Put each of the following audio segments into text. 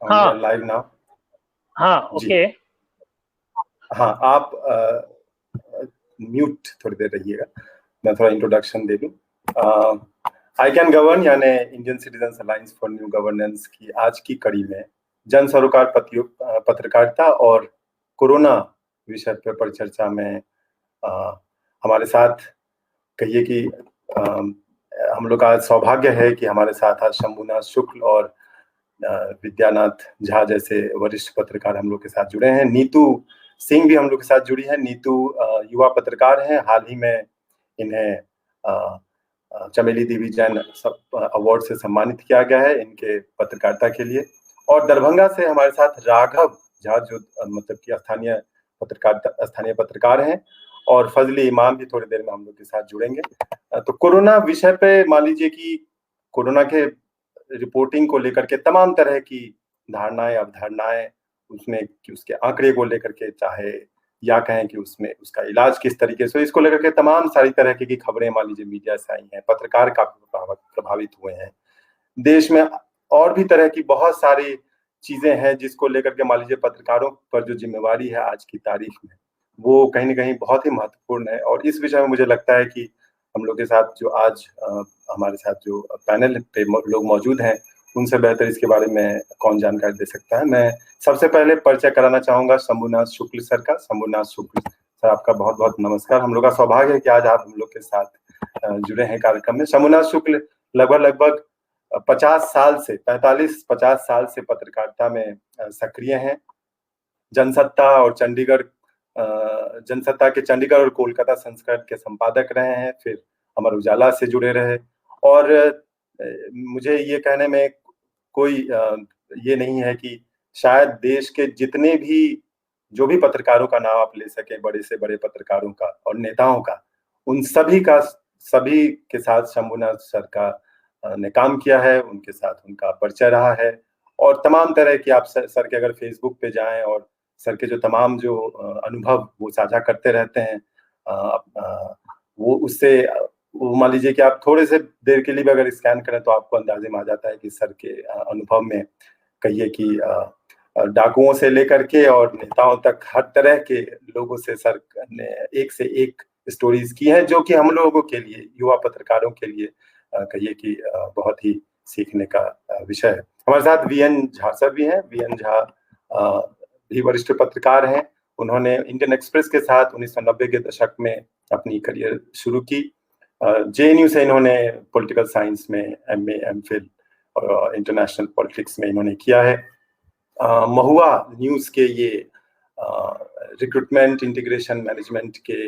We are हाँ live now. हाँ, जी okay. हाँ, आप म्यूट थोड़ी देर रहिएगा, मैं थोड़ा इंट्रोडक्शन दे दूं। आई कैन गवर्न यानी Indian citizen alliance for new governance की आज की कड़ी में जन सरोकार पत्रकारिता और कोरोना विषय पर परिचर्चा में हमारे साथ कहिए कि हम लोग का सौभाग्य है कि हमारे साथ आज शंभुनाथ शुक्ल और विद्यानाथ झा जैसे वरिष्ठ पत्रकार हम लोग के साथ जुड़े हैं। नीतू सिंह भी हम लोग के साथ जुड़ी है। नीतू युवा पत्रकार हैं। हाल ही में इन्हें चमेली देवी जैन अवार्ड से सम्मानित किया गया है इनके पत्रकारिता के लिए। और दरभंगा से हमारे साथ राघव झा जो मतलब कि स्थानीय पत्रकार हैं, और फजली इमाम भी थोड़ी देर में हम लोग के साथ जुड़ेंगे। तो कोरोना विषय पे मान लीजिए कि कोरोना के रिपोर्टिंग को लेकर के तमाम तरह की धारणाएं अवधारणाएं, उसमें कि उसके आंकड़े को लेकर के, चाहे या कहें कि उसमें उसका इलाज किस तरीके से, इसको लेकर के तमाम सारी तरह की खबरें मान लीजिए मीडिया से आई हैं। पत्रकार काफी प्रभावित हुए हैं। देश में और भी तरह की बहुत सारी चीजें हैं जिसको लेकर के मान लीजिए पत्रकारों पर जो जिम्मेवारी है आज की तारीख में, वो कहीं ना कहीं बहुत ही महत्वपूर्ण है। और इस विषय में मुझे लगता है कि हम लोग के साथ जो आज हमारे साथ जो पैनल पे लोग मौजूद हैं, उनसे बेहतर इसके बारे में कौन जानकारी दे सकता है। मैं सबसे पहले परिचय कराना चाहूंगा शंभुनाथ शुक्ल सर का। शंभुनाथ शुक्ल सर, आपका बहुत बहुत नमस्कार। हम लोग का सौभाग्य है कि आज आप हम लोग के साथ जुड़े हैं कार्यक्रम में। शंभुनाथ शुक्ल लगभग 50 साल से 45-50 साल से पत्रकारिता में सक्रिय हैं। जनसत्ता और चंडीगढ़ जनसत्ता के चंडीगढ़ और कोलकाता संस्करण के संपादक रहे हैं, फिर अमर उजाला से जुड़े रहे। और मुझे ये कहने में कोई ये नहीं है कि शायद देश के जितने भी जो भी पत्रकारों का नाम आप ले सके, बड़े से बड़े पत्रकारों का और नेताओं का, उन सभी के साथ शंभुनाथ सर का ने काम किया है, उनके साथ उनका परिचय रहा है। और तमाम तरह की आप सर के अगर फेसबुक पे जाएं और सर के जो तमाम जो अनुभव वो साझा करते रहते हैं, वो उससे वो मान लीजिए कि आप थोड़े से देर के लिए भी अगर स्कैन करें तो आपको अंदाजे में आ जाता है कि सर के अनुभव में कहिए कि डाकुओं से लेकर के और नेताओं तक हर तरह के लोगों से सर ने एक से एक स्टोरीज की हैं, जो कि हम लोगों के लिए, युवा पत्रकारों के लिए कहिए कि बहुत ही सीखने का विषय है। हमारे साथ वीएन झा सर भी हैं। वीएन झा भी वरिष्ठ पत्रकार हैं। उन्होंने इंडियन एक्सप्रेस के साथ 1990 के दशक में अपनी करियर शुरू की। जेएनयू से इन्होंने पॉलिटिकल साइंस में एमए एमफिल और इंटरनेशनल पॉलिटिक्स में इन्होंने किया है। महुआ न्यूज के ये रिक्रूटमेंट इंटीग्रेशन मैनेजमेंट के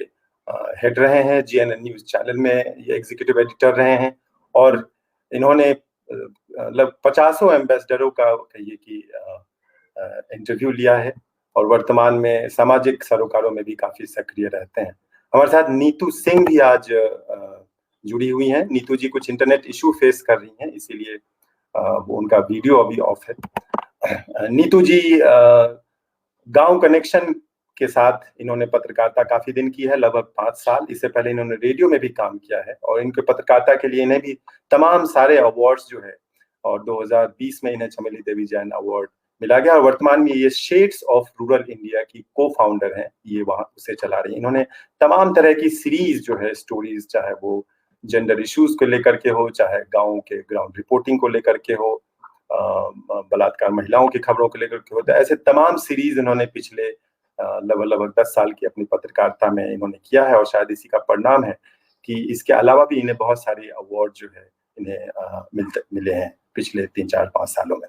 हेड रहे हैं। जीएनएन न्यूज चैनल में ये एग्जीक्यूटिव एडिटर रहे हैं। और इन्होंने लगभग 50 एम्बेसडरों का कहिए कि इंटरव्यू लिया है, और वर्तमान में सामाजिक सरोकारों में भी काफी सक्रिय रहते हैं। हमारे साथ नीतू सिंह भी आज जुड़ी हुई हैं। नीतू जी कुछ इंटरनेट इशू फेस कर रही हैं, इसीलिए वो उनका वीडियो अभी ऑफ है। नीतू जी गांव कनेक्शन के साथ इन्होंने पत्रकारिता काफी दिन की है, लगभग 5 साल। इससे पहले इन्होंने रेडियो में भी काम किया है, और इनके पत्रकारिता के लिए इन्हें भी तमाम सारे अवार्ड्स जो है, और 2020 में इन्हें चमेली देवी जैन अवार्ड मिला गया। और वर्तमान में ये शेड्स ऑफ रूरल इंडिया की को फाउंडर हैं, ये वहां उसे चला रही है। इन्होंने तमाम तरह की सीरीज जो है, स्टोरीज, चाहे वो जेंडर इश्यूज को लेकर के हो, चाहे गाँव के ग्राउंड रिपोर्टिंग को लेकर के हो, बलात्कार महिलाओं की खबरों को लेकर के हो, तो ऐसे तमाम सीरीज इन्होंने पिछले लगभग 10 साल की अपनी पत्रकारिता में इन्होंने किया है। और शायद इसी का परिणाम है कि इसके अलावा भी इन्हें बहुत सारे अवार्ड जो है इन्हें मिले हैं पिछले 3-4-5 सालों में।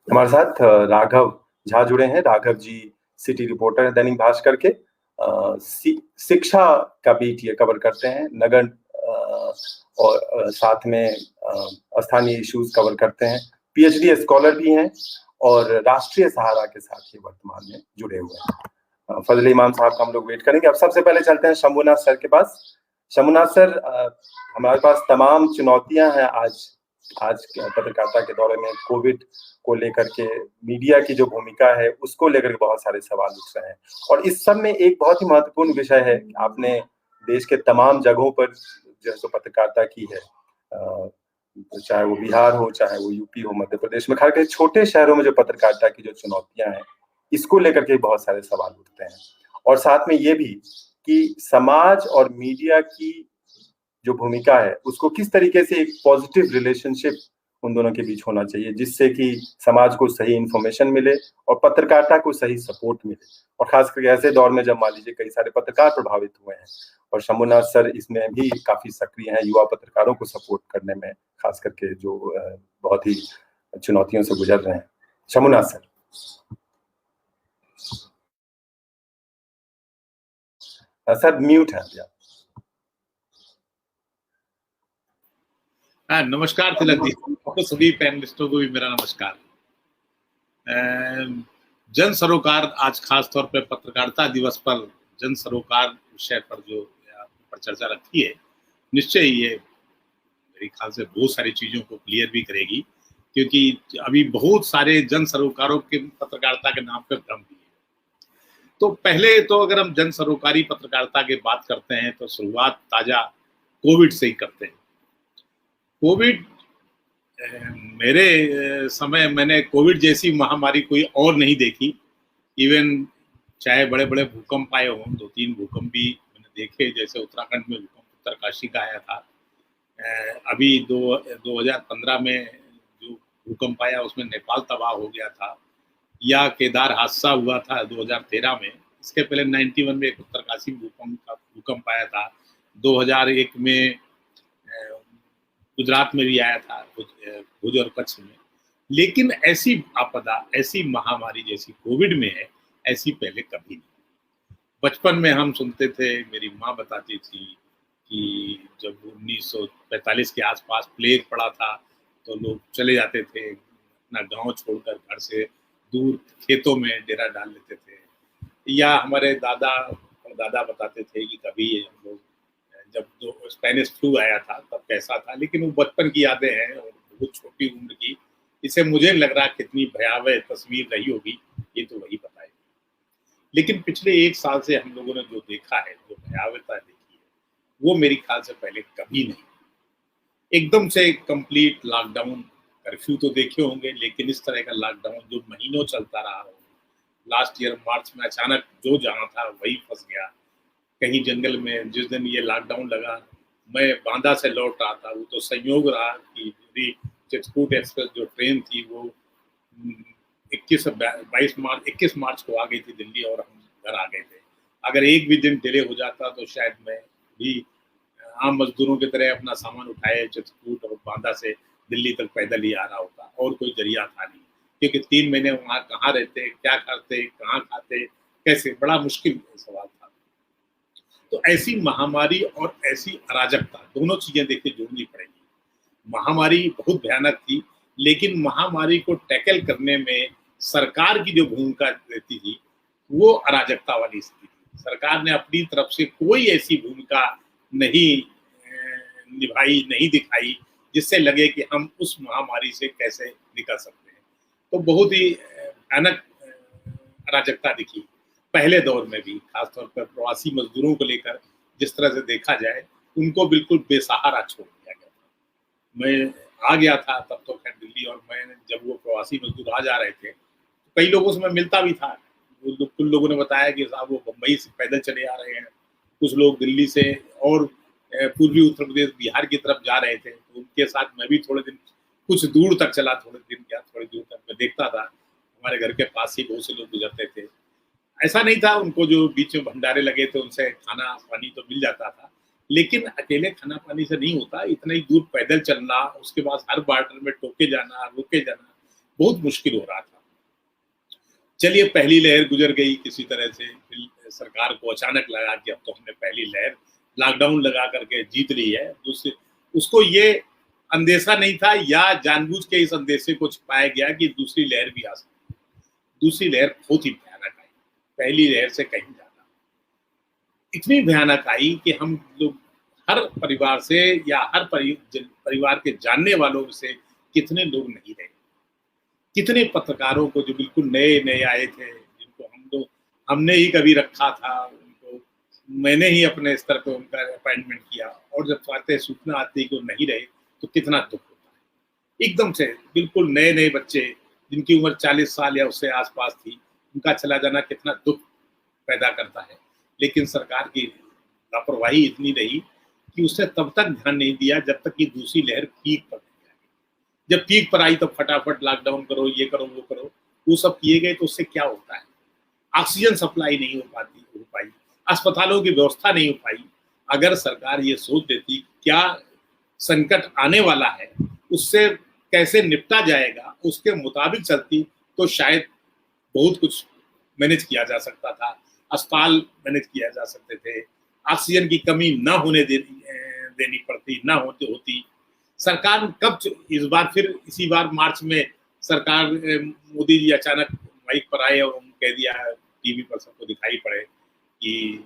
हमारे साथ राघव झा जुड़े हैं। राघव जी सिटी रिपोर्टर है दैनिक भास्कर के। शिक्षा का बीट ये कवर करते हैं, नगर और साथ में स्थानीय इश्यूज कवर करते हैं। पीएचडी स्कॉलर भी हैं, और राष्ट्रीय सहारा के साथ ही वर्तमान में जुड़े हुए हैं। फजल इमाम साहब का हम लोग वेट करेंगे। अब सबसे पहले चलते हैं शंभुनाथ सर के पास। शंभुनाथ सर, हमारे पास तमाम चुनौतियां हैं आज पत्रकारिता के दौरे में। कोविड को लेकर के मीडिया की जो भूमिका है, उसको लेकर के बहुत सारे सवाल उठ रहे हैं। और इस सब में एक बहुत ही महत्वपूर्ण विषय है, आपने देश के तमाम जगहों पर जो पत्रकारिता की है, चाहे वो बिहार हो, चाहे वो यूपी हो, मध्य प्रदेश में, खासकर छोटे शहरों में जो पत्रकारिता की जो चुनौतियां हैं, इसको लेकर के बहुत सारे सवाल उठते हैं। और साथ में ये भी कि समाज और मीडिया की जो भूमिका है उसको किस तरीके से एक पॉजिटिव रिलेशनशिप उन दोनों के बीच होना चाहिए, जिससे कि समाज को सही इंफॉर्मेशन मिले और पत्रकारिता को सही सपोर्ट मिले। और खास करके ऐसे दौर में जब मान लीजिए कई सारे पत्रकार प्रभावित हुए हैं, और शंभुनाथ सर इसमें भी काफी सक्रिय हैं युवा पत्रकारों को सपोर्ट करने में, खास करके जो बहुत ही चुनौतियों से गुजर रहे हैं। शंभुनाथ सर। सर म्यूट है भैया। हाँ, नमस्कार तिलक जी, आपको सभी पैनलिस्टों को भी मेरा नमस्कार। जन सरोकार आज खास तौर पर पत्रकारिता दिवस पर जन सरोकार विषय पर जो पर चर्चा रखी है, निश्चय ये मेरे ख्याल से बहुत सारी चीजों को क्लियर भी करेगी, क्योंकि अभी बहुत सारे जन सरोकारों के पत्रकारिता के नाम पर भ्रम भी है। तो पहले तो अगर हम जन सरोकारी पत्रकारिता की बात करते हैं तो शुरुआत ताजा कोविड से ही करते हैं। कोविड, मेरे समय मैंने कोविड जैसी महामारी कोई और नहीं देखी। इवन चाहे बड़े बड़े भूकंप आए हों, 2-3 भूकंप भी मैंने देखे, जैसे उत्तराखंड में भूकंप उत्तरकाशी का आया था। अभी 2015 में जो भूकंप आया उसमें नेपाल तबाह हो गया था, या केदार हादसा हुआ था 2013 में। इसके पहले 91 में एक उत्तरकाशी भूकंप आया था। 2001 में गुजरात में भी आया था, भुज और कच्छ में। लेकिन ऐसी आपदा, ऐसी महामारी जैसी कोविड में है, ऐसी पहले कभी नहीं। बचपन में हम सुनते थे, मेरी माँ बताती थी कि जब 1945 के आसपास प्लेग पड़ा था तो लोग चले जाते थे अपना गांव छोड़कर, घर से दूर खेतों में डेरा डाल लेते थे। या हमारे दादा बताते थे कि कभी हम लोग जब जो स्पेनिश फ्लू आया था तब कैसा था। लेकिन वो बचपन की यादें हैं और बहुत छोटी उम्र की, इससे मुझे लग रहा कितनी भयावह तस्वीर रही होगी ये तो वही बताएगी। लेकिन पिछले 1 साल से हम लोगों ने जो देखा है, जो भयावहता देखी है, वो मेरी ख्याल से पहले कभी नहीं। एकदम से कंप्लीट लॉकडाउन, कर्फ्यू तो देखे होंगे, लेकिन इस तरह का लॉकडाउन जो महीनों चलता रहा हो। लास्ट ईयर मार्च में अचानक जो जहाँ था वही फंस गया, कहीं जंगल में। जिस दिन ये लॉकडाउन लगा, मैं बांदा से लौट रहा था, वो तो संयोग रहा कि मेरी चित्रकूट एक्सप्रेस जो ट्रेन थी वो 21 मार्च को आ गई थी दिल्ली, और हम घर आ गए थे। अगर एक भी दिन डिले हो जाता तो शायद मैं भी आम मजदूरों की तरह अपना सामान उठाए चित्रकूट और बांदा से दिल्ली तक पैदल ही आ रहा होता, और कोई जरिया था नहीं। क्योंकि 3 महीने वहाँ कहाँ रहते, क्या करते, कहाँ खाते, कैसे, बड़ा मुश्किल सवाल था। तो ऐसी महामारी और ऐसी अराजकता, दोनों चीजें देखिए जोड़नी पड़ेगी। महामारी बहुत भयानक थी, लेकिन महामारी को टैकल करने में सरकार की जो भूमिका रहती थी वो अराजकता वाली स्थिति थी। सरकार ने अपनी तरफ से कोई ऐसी भूमिका नहीं निभाई, नहीं दिखाई, जिससे लगे कि हम उस महामारी से कैसे निकल सकते हैं। तो बहुत ही भयानक अराजकता दिखी पहले दौर में भी, खासतौर पर प्रवासी मजदूरों को लेकर जिस तरह से देखा जाए, उनको बिल्कुल बेसहारा छोड़ दिया गया था। मैं आ गया था तब तो खैर दिल्ली, और मैं जब वो प्रवासी मजदूर आ जा रहे थे तो कई लोगों से मैं मिलता भी था। कुछ लोगों ने बताया कि साहब वो बम्बई से पैदल चले आ रहे हैं, कुछ लोग दिल्ली से और पूर्वी उत्तर प्रदेश, बिहार की तरफ जा रहे थे। तो उनके साथ मैं भी थोड़े दिन, कुछ दूर तक चला, थोड़े दिन क्या, थोड़ी दूर तक मैं देखता था। हमारे घर के पास ही बहुत से लोग गुजरते थे। ऐसा नहीं था, उनको जो बीच में भंडारे लगे थे उनसे खाना पानी तो मिल जाता था, लेकिन अकेले खाना पानी से नहीं होता। इतना ही दूर पैदल चलना, उसके बाद हर बॉर्डर में टोके जाना, रुके जाना, बहुत मुश्किल हो रहा था। चलिए, पहली लहर गुजर गई किसी तरह से। फिर सरकार को अचानक लगा कि अब तो हमने पहली लहर लॉकडाउन लगा करके जीत ली है। दूसरी, उसको ये अंदेशा नहीं था, या जानबूझ के इस अंदेशे को छुपाया गया कि दूसरी लहर भी आ सकती है। दूसरी लहर बहुत ही भयानक आई, पहली लहर से कहीं ज्यादा। इतनी भयानक आई कि हम लोग हर परिवार से, या हर परिवार के जानने वालों से कितने लोग नहीं रहे। कितने पत्रकारों को जो बिल्कुल नए नए आए थे, जिनको हमने ही कभी रखा था, उनको मैंने ही अपने स्तर पे उनका अपॉइंटमेंट किया, और जब बातें सूचना आती कि वो नहीं रहे तो कितना दुख होता। एकदम से बिल्कुल नए नए बच्चे जिनकी उम्र 40 साल या उससे आसपास थी, उनका चला जाना कितना दुख पैदा करता है। लेकिन सरकार की लापरवाही इतनी रही कि उसने तब तक ध्यान नहीं दिया जब तक कि दूसरी लहर पीक पर नहीं आई। जब पीक पर आई तो फटाफट लॉकडाउन करो, ये करो, वो करो, वो सब किए गए तो उससे क्या होता है? ऑक्सीजन सप्लाई नहीं हो पाई, अस्पतालों की व्यवस्था नहीं हो पाई। अगर सरकार ये सोच देती क्या संकट आने वाला है, उससे कैसे निपटा जाएगा, उसके मुताबिक चलती तो शायद बहुत कुछ मैनेज किया जा सकता था। अस्पताल मैनेज किया जा सकते थे, ऑक्सीजन की कमी ना होने देनी पड़ती, ना होती। सरकार कब इस बार फिर इसी बार मार्च में सरकार मोदी जी अचानक माइक पर आए और कह दिया, टीवी पर सबको दिखाई पड़े कि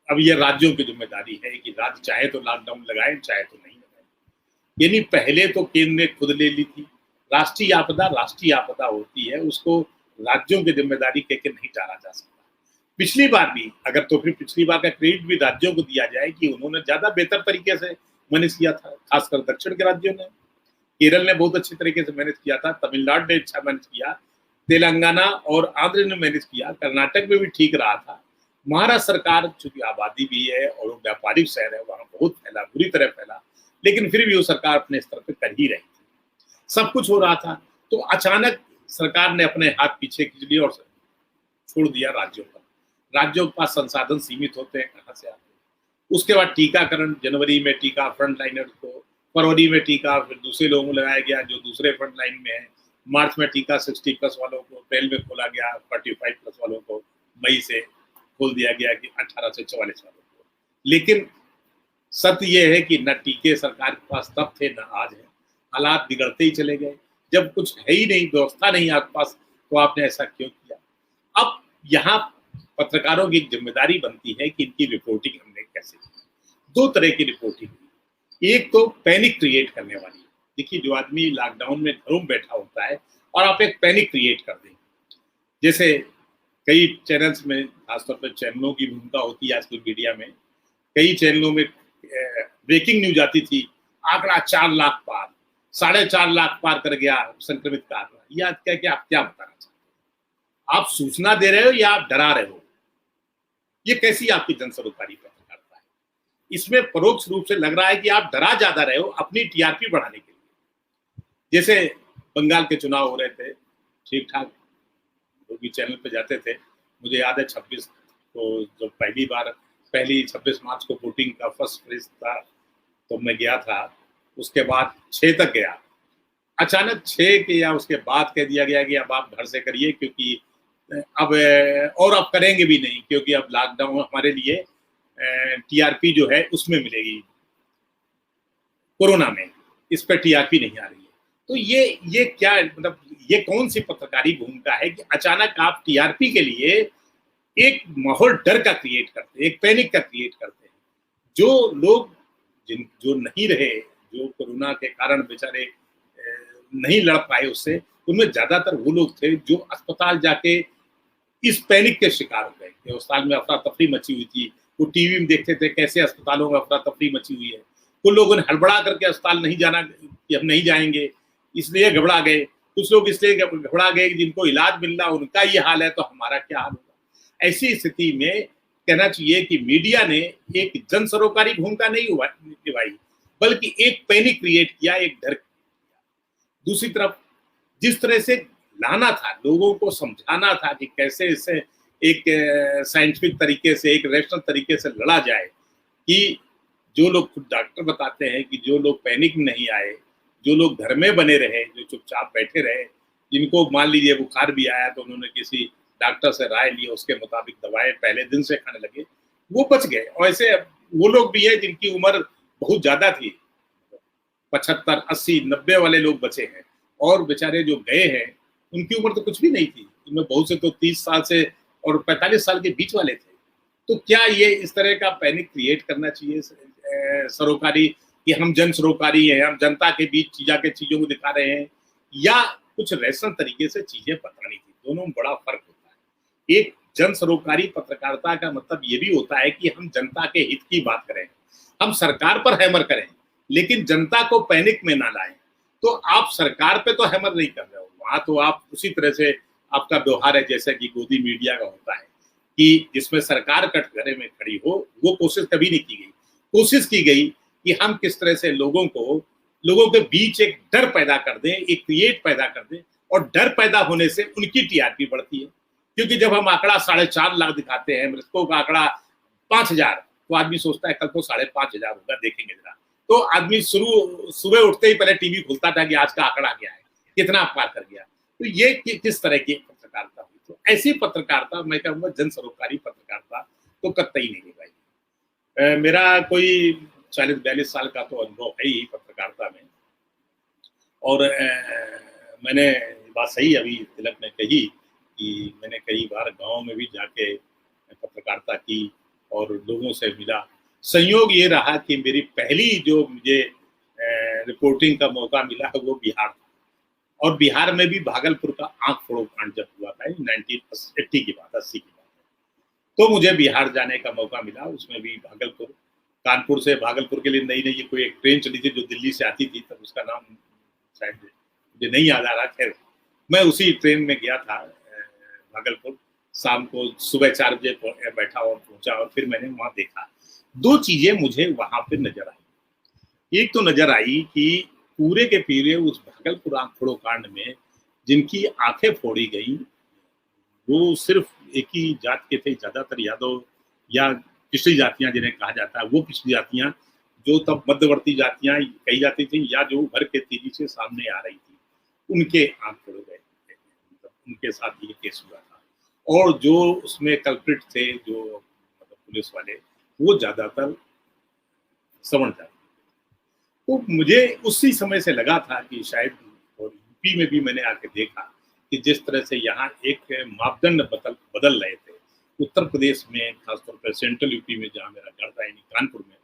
अब ये राज्यों की जिम्मेदारी है कि राज्य चाहे तो लॉकडाउन लगाए, चाहे तो नहीं लगाए। यानी पहले तो केंद्र ने खुद ले ली थी। राष्ट्रीय आपदा होती है, उसको राज्यों की जिम्मेदारी कहकर नहीं टाला जा सकता। पिछली बार भी अगर तो फिर पिछली बार का क्रेडिट भी राज्यों को दिया जाए कि उन्होंने ज्यादा बेहतर तरीके से मैनेज किया था, खासकर दक्षिण के राज्यों ने। केरल ने बहुत अच्छे तरीके से मैनेज किया था, तमिलनाडु ने अच्छा मैनेज किया, तेलंगाना और आंध्र ने मैनेज किया, कर्नाटक में भी ठीक रहा था। महाराष्ट्र सरकार चूंकि आबादी भी है और व्यापारिक शहर है, वहां बहुत फैला, बुरी तरह फैला, लेकिन फिर भी वो सरकार अपने स्तर पर कर ही रही थी। सब कुछ हो रहा था, तो अचानक सरकार ने अपने हाथ पीछे खींच लिए और छोड़ दिया राज्यों पर। राज्यों के पास संसाधन सीमित होते हैं, कहाँ से आते हैं। उसके बाद टीकाकरण, जनवरी में टीका फ्रंट लाइनर्स को, फरवरी में टीका फिर दूसरे लोगों को लगाया गया जो दूसरे फ्रंट लाइन में है, मार्च में टीका 60+ वालों को, अप्रैल में खोला गया 45+ वालों को, मई से खोल दिया गया कि 18 से 44 वालों को। लेकिन सत्य यह है कि न टीके सरकार के पास तब थे न आज है। हालात बिगड़ते ही चले गए। जब कुछ है ही नहीं, व्यवस्था नहीं आपके पास, तो आपने ऐसा क्यों किया? अब यहाँ पत्रकारों की जिम्मेदारी बनती है कि इनकी रिपोर्टिंग हमने कैसे की। दो तरह की रिपोर्टिंग, एक तो पैनिक क्रिएट करने वाली। देखिए, जो आदमी लॉकडाउन में घरों में बैठा होता है और आप एक पैनिक क्रिएट कर दें, जैसे कई चैनल्स में, खासतौर पर चैनलों की भूमिका होती है आजकल मीडिया में, कई चैनलों में ब्रेकिंग न्यूज आती थी, आंकड़ा 4 लाख पार, 4.5 लाख पार कर गया संक्रमित का आंकड़ा। यह क्या क्या आप क्या बताना चाहते हैं? आप सूचना दे रहे हो या आप डरा रहे हो? ये कैसी आपकी जन सरोकारी पत्रकारिता है? इसमें परोक्ष रूप से लग रहा है कि आप डरा ज्यादा रहे हो अपनी टीआरपी बढ़ाने के लिए। जैसे बंगाल के चुनाव हो रहे थे, ठीक ठाक लोग भी चैनल पे जाते थे। मुझे याद है 26 को जब पहली 26 मार्च को वोटिंग का फर्स्ट फेज था तो मैं गया था। उसके बाद 6 तक गया, अचानक 6 के या उसके बाद कह दिया गया कि अब आप घर से करिए, क्योंकि अब करेंगे भी नहीं, क्योंकि अब लॉकडाउन हमारे लिए टीआरपी जो है उसमें मिलेगी, कोरोना में इस पर टीआरपी नहीं आ रही है। तो ये क्या, मतलब ये कौन सी पत्रकारी भूमिका है कि अचानक आप टीआरपी के लिए एक माहौल डर का क्रिएट करते हैं, एक पैनिक का क्रिएट करते हैं। जो लोग जो नहीं रहे, जो कोरोना के कारण बेचारे नहीं लड़ पाए उससे, उनमें ज्यादातर वो लोग थे जो अस्पताल जाके इस पैनिक के शिकार हो गए। अस्पताल में अफरा तफरी मची हुई थी, वो टीवी में देखते थे कैसे अस्पतालों में अफरा तफरी मची हुई है। कुछ लोगों ने हड़बड़ा करके अस्पताल नहीं जाना कि हम नहीं जाएंगे, इसलिए घबरा गए। कुछ लोग इसलिए घबरा गए जिनको इलाज मिल रहा उनका ये हाल है तो हमारा क्या हाल होगा। ऐसी स्थिति में कहना चाहिए कि मीडिया ने एक जन सरोकारी भूमिका नहीं निभाई, बल्कि एक पैनिक क्रिएट किया, एक डर किया। दूसरी तरफ जिस तरह से लाना था, लोगों को समझाना था कि कैसे इससे एक साइंटिफिक तरीके से, एक रैशनल तरीके से लड़ा जाए, कि जो लोग खुद डॉक्टर बताते हैं कि जो लोग पैनिक नहीं आए, जो लोग घर में बने रहे, जो चुपचाप बैठे रहे, जिनको मान लीजिए बुखार भी आया तो उन्होंने किसी डॉक्टर से राय ली, उसके मुताबिक दवाएं पहले दिन से खाने लगे, वो बच गए। और ऐसे वो लोग भी है जिनकी उम्र बहुत ज्यादा थी, 75, 80, 90 वाले लोग बचे हैं, और बेचारे जो गए हैं उनकी उम्र तो कुछ भी नहीं थी। उनमें बहुत से तो 30 साल से और 45 साल के बीच वाले थे। तो क्या ये इस तरह का पैनिक क्रिएट करना चाहिए सरोकारी, कि हम जन सरोकारी हैं, हम जनता के बीच जाके चीजों को दिखा रहे हैं, या कुछ रैशनल तरीके से चीजें बतानी थी? दोनों में बड़ा फर्क होता है। एक जन सरोकारी पत्रकारिता का मतलब ये भी होता है कि हम जनता के हित की बात करें, हम सरकार पर हैमर करें, लेकिन जनता को पैनिक में ना लाएं। तो आप सरकार पे तो हैमर नहीं कर रहे हो, वहां तो आप उसी तरह से आपका व्यवहार है जैसा कि गोदी मीडिया का होता है कि जिसमें सरकार कटघरे में खड़ी हो, वो कोशिश कभी नहीं की गई। कोशिश की गई कि हम किस तरह से लोगों के बीच एक डर पैदा कर दें, एक क्रिएट पैदा कर दें, और डर पैदा होने से उनकी टीआरपी बढ़ती है। क्योंकि जब हम आंकड़ा 4.5 लाख दिखाते हैं, मृतकों का आंकड़ा 5,000, तो आदमी सोचता है कल तो 5,500 होगा, देखेंगे जरा। तो आदमी सुबह उठते ही पहले टीवी खुलता था कि आज का आंकड़ा क्या है, कितना पार कर गया। तो ये किस तरह की पत्रकारिता हुई? तो ऐसी पत्रकारिता, मैं कहूँगा जन सरोकारी पत्रकारिता तो कतई नहीं निभाई। मेरा कोई 40-42 साल का तो अनुभव है ही पत्रकारिता में, और मैंने बात सही अभी तिलक ने कही कि मैंने कई बार गांव में भी जाके पत्रकारिता की और लोगों से मिला। संयोग ये रहा कि मेरी पहली जो मुझे रिपोर्टिंग का मौका मिला वो बिहार था, और बिहार में भी भागलपुर का आंख फोड़ो कांड जब हुआ था 1980 की बात, 80 की बात है, तो मुझे बिहार जाने का मौका मिला। उसमें भी भागलपुर, कानपुर से भागलपुर के लिए नई नई कोई एक ट्रेन चली थी जो दिल्ली से आती थी, तब उसका नाम शायद मुझे नहीं याद आ रहा। खैर, मैं उसी ट्रेन में गया था भागलपुर, शाम को सुबह 4 बजे बैठा और पहुंचा, और फिर मैंने वहां देखा 2 चीजें मुझे वहां पे नजर आई। एक तो नजर आई कि पूरे के पूरे उस भागलपुर आंख फोड़ो कांड में जिनकी आंखें फोड़ी गई वो सिर्फ एक ही जात के थे, ज्यादातर यादव या पिछड़ी जातियां जिन्हें कहा जाता है, वो पिछड़ी जातियां जो तब मध्यवर्ती जातियां कही जाती थी या जो उभर के तेजी से सामने आ रही थी, उनके आंख फोड़ गए, मतलब उनके साथ ये केस हुआ था। और जो उसमें कल्प्रिट थे, जो मतलब पुलिस वाले, वो ज्यादातर सवर्ण जाति। तो मुझे उसी समय से लगा था कि शायद, और यूपी में भी मैंने आके देखा कि जिस तरह से यहाँ एक मापदंड बदल रहे थे। उत्तर प्रदेश में खासतौर पर सेंट्रल यूपी में जहाँ मेरा घर था यानी कानपुर में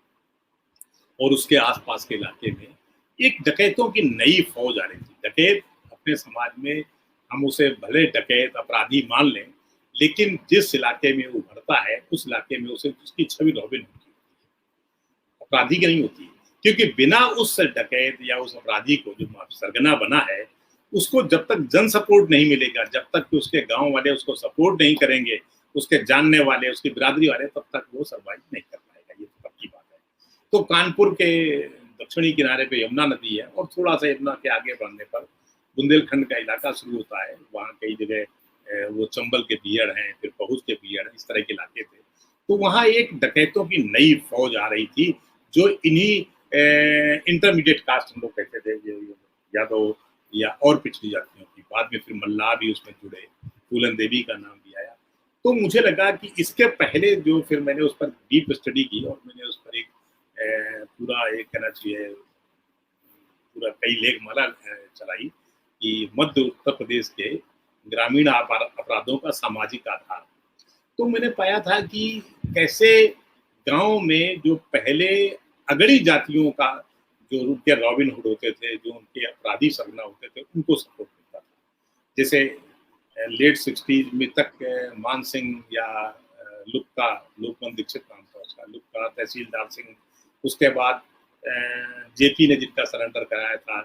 और उसके आसपास के इलाके में एक डकैतों की नई फौज आ रही थी। डकैत अपने समाज में हम उसे भले डकैत अपराधी मान लें, लेकिन जिस इलाके में वो उभरता है उस इलाके में उसे उसकी छवि रॉबिन होती है, अपराधी की नहीं होती। क्योंकि बिना उस डकैत या उस अपराधी को जो सरगना बना है, उसको जब तक जन सपोर्ट नहीं मिलेगा, जब तक कि उसके गांव वाले उसको सपोर्ट नहीं करेंगे, उसके जानने वाले, उसकी बिरादरी वाले, तब तक वो सर्वाइव नहीं कर पाएगा। ये तो पक्की बात है। तो कानपुर के दक्षिणी किनारे पे यमुना नदी है, और थोड़ा सा यमुना के आगे बढ़ने पर बुंदेलखंड का इलाका शुरू होता है। वहाँ कई जगह वो चंबल के पीहड़ हैं, फिर पहुँच के पीहड़ हैं, इस तरह के इलाके थे। तो वहाँ एक डकैतों की नई फौज आ रही थी, जो इन्हीं इंटरमीडिएट कास्ट हम लोग कहते थे, जो यादव या और पिछड़ी जातियों की। बाद में फिर मल्लाह भी उसमें जुड़े, फूलन देवी का नाम भी आया। तो मुझे लगा कि इसके पहले जो फिर मैंने उस पर डीप स्टडी की और मैंने उस पर एक पूरा एक कहना चाहिए पूरा कई लेखमाला चलाई कि मध्य उत्तर प्रदेश के ग्रामीण अपराधों का सामाजिक आधार। तो मैंने पाया था कि कैसे गांव में जो पहले अगड़ी जातियों का जो उनके रॉबिन हुड होते थे, जो उनके अपराधी सरगना होते थे, उनको सपोर्ट मिलता था। जैसे लेट 60s में तक मान सिंह या लोकमन दीक्षित नाम था उसका, लुक्का, तहसीलदार सिंह, उसके बाद जेपी ने जिनका सरेंडर कराया था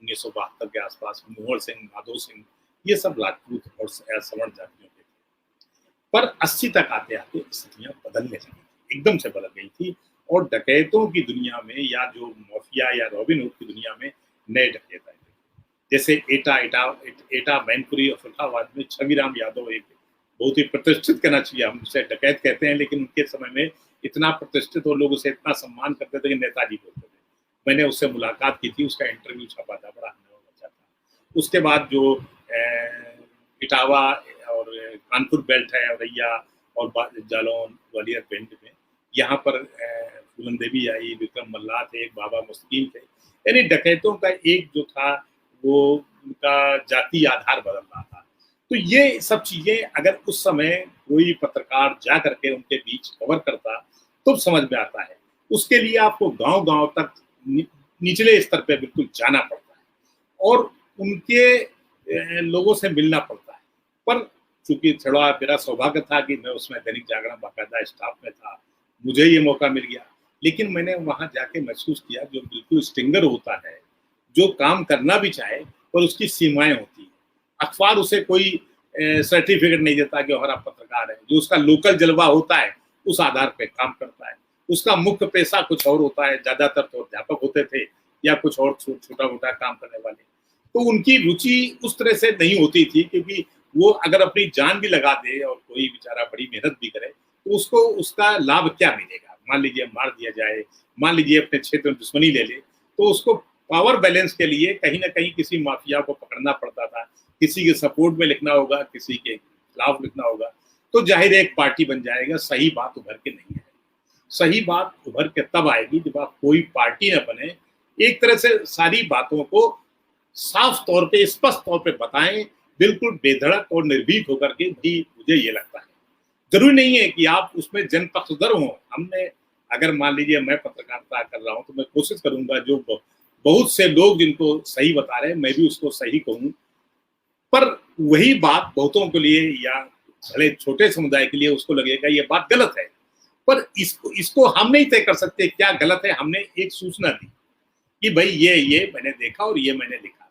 1972 के आसपास, मोहर सिंह, माधो सिंह, ये सब राजपूत और सवर्ण जातियों के थे। पर 80 तक आते आते स्थितियां बदलने लगी, एकदम से बदल गई थी, और डकैतों की दुनिया में या जो माफिया या रॉबिन हुड की दुनिया में नए डकैत आए थे। जैसे एटा मैनपुरी और फरुखाबाद में छविराम यादव एक बहुत ही प्रतिष्ठित कहना चाहिए, हम उसे डकैत कहते हैं, लेकिन उनके समय में इतना प्रतिष्ठित और लोग उसे इतना सम्मान करते थे कि नेताजी बोलते थे। मैंने उससे मुलाकात की थी, उसका इंटरव्यू छपा था, बड़ा अच्छा था। उसके बाद जो इटावा और कानपुर बेल्ट है, औरैया और जालौन ग्वालियर पेंट में, यहाँ पर फूलन देवी आई, विक्रम मल्लाह थे, एक बाबा मुस्तकीम थे। यानी डकैतों का एक जो था वो उनका जाति आधार बदल रहा था। तो ये सब चीजें अगर उस समय कोई पत्रकार जा करके उनके बीच कवर करता तो समझ में आता है। उसके लिए आपको गांव-गांव तक निचले स्तर पे बिल्कुल जाना पड़ता है और उनके लोगों से मिलना पड़ता है। पर चूंकि थोड़ा मेरा सौभाग्य था कि मैं उसमें दैनिक जागरण बाकायदा स्टाफ में था, मुझे ये मौका मिल गया। लेकिन मैंने वहां जाके महसूस किया जो बिल्कुल स्टिंगर होता है, जो काम करना भी चाहे पर उसकी सीमाएं होती है। अखबार उसे कोई सर्टिफिकेट नहीं देता कि हमारा पत्रकार है। जो उसका लोकल जलवा होता है उस आधार पे काम करता है। उसका मुख्य पेशा कुछ और होता है, ज्यादातर तो अध्यापक होते थे या कुछ और छोटा मोटा काम करने वाले। तो उनकी रुचि उस तरह से नहीं होती थी, क्योंकि वो अगर अपनी जान भी लगा दे और कोई बेचारा बड़ी मेहनत भी करे तो उसको उसका लाभ क्या मिलेगा। मान लीजिए मार दिया जाए, मान लीजिए अपने क्षेत्र में दुश्मनी ले ले, तो उसको पावर बैलेंस के लिए कहीं ना कहीं किसी माफिया को पकड़ना पड़ता था, किसी के सपोर्ट में लिखना होगा, किसी के खिलाफ लिखना होगा, तो जाहिर है एक पार्टी बन जाएगा। सही बात उभर के नहीं है। सही बात उभर के तब आएगी जब आप कोई पार्टी न बने, एक तरह से सारी बातों को साफ तौर पे, स्पष्ट तौर पे बताएं, बिल्कुल बेधड़क और निर्भीक होकर के भी। मुझे ये लगता है जरूरी नहीं है कि आप उसमें जनपक्षधर हो। हमने अगर मान लीजिए मैं पत्रकारिता कर रहा हूं तो मैं कोशिश करूंगा जो बहुत से लोग जिनको सही बता रहे हैं मैं भी उसको सही कहूं, पर वही बात बहुतों के लिए या भले छोटे समुदाय के लिए उसको लगेगा ये बात गलत है। पर इसको हम नहीं तय कर सकते क्या गलत है। हमने एक सूचना दी कि भाई ये मैंने देखा और ये मैंने लिखा।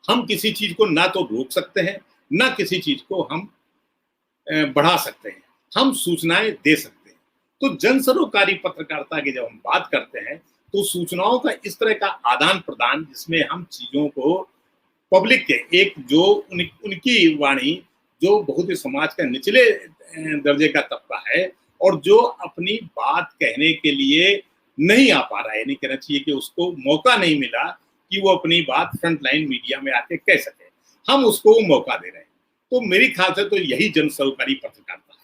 हम किसी चीज को ना तो रोक सकते हैं, ना किसी चीज को हम बढ़ा सकते हैं। हम सूचनाएं दे सकते हैं। तो जन सरोकारी पत्रकारिता की जब हम बात करते हैं तो सूचनाओं का इस तरह का आदान प्रदान, जिसमें हम चीजों को पब्लिक के एक जो उनकी वाणी जो बहुत ही समाज का निचले दर्जे का तबका है और जो अपनी बात कहने के लिए नहीं आ पा रहा है, नहीं कहना चाहिए कि उसको मौका नहीं मिला कि वो अपनी बात फ्रंट लाइन मीडिया में आके कह सके, हम उसको मौका दे रहे हैं। तो मेरे ख्याल से तो यही जन सरोकारी पत्रकारिता है।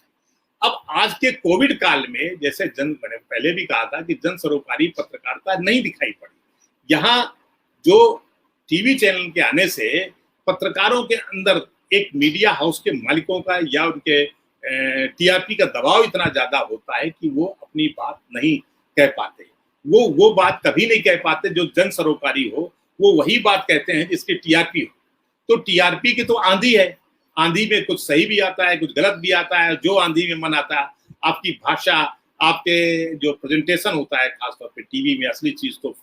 अब आज के कोविड काल में जैसे मैंने पहले भी कहा था कि जन सरोकारी पत्रकारिता नहीं दिखाई पड़ी। यहाँ जो टीवी चैनल के आने से पत्रकारों के अंदर एक मीडिया हाउस के मालिकों का या उनके टीआरपी का दबाव इतना ज्यादा होता है कि वो अपनी बात नहीं कह पाते। वो बात कभी नहीं कह पाते जो जन सरोकारी हो। वो वही बात कहते हैं जिसकी टीआरपी हो। तो टीआरपी की तो आंधी है, आंधी में कुछ सही भी आता है, कुछ गलत भी आता है। जो आंधी में मन आता है, आपकी भाषा, आपके जो प्रेजेंटेशन होता है, खासतौर पे टीवी में असली चीज तो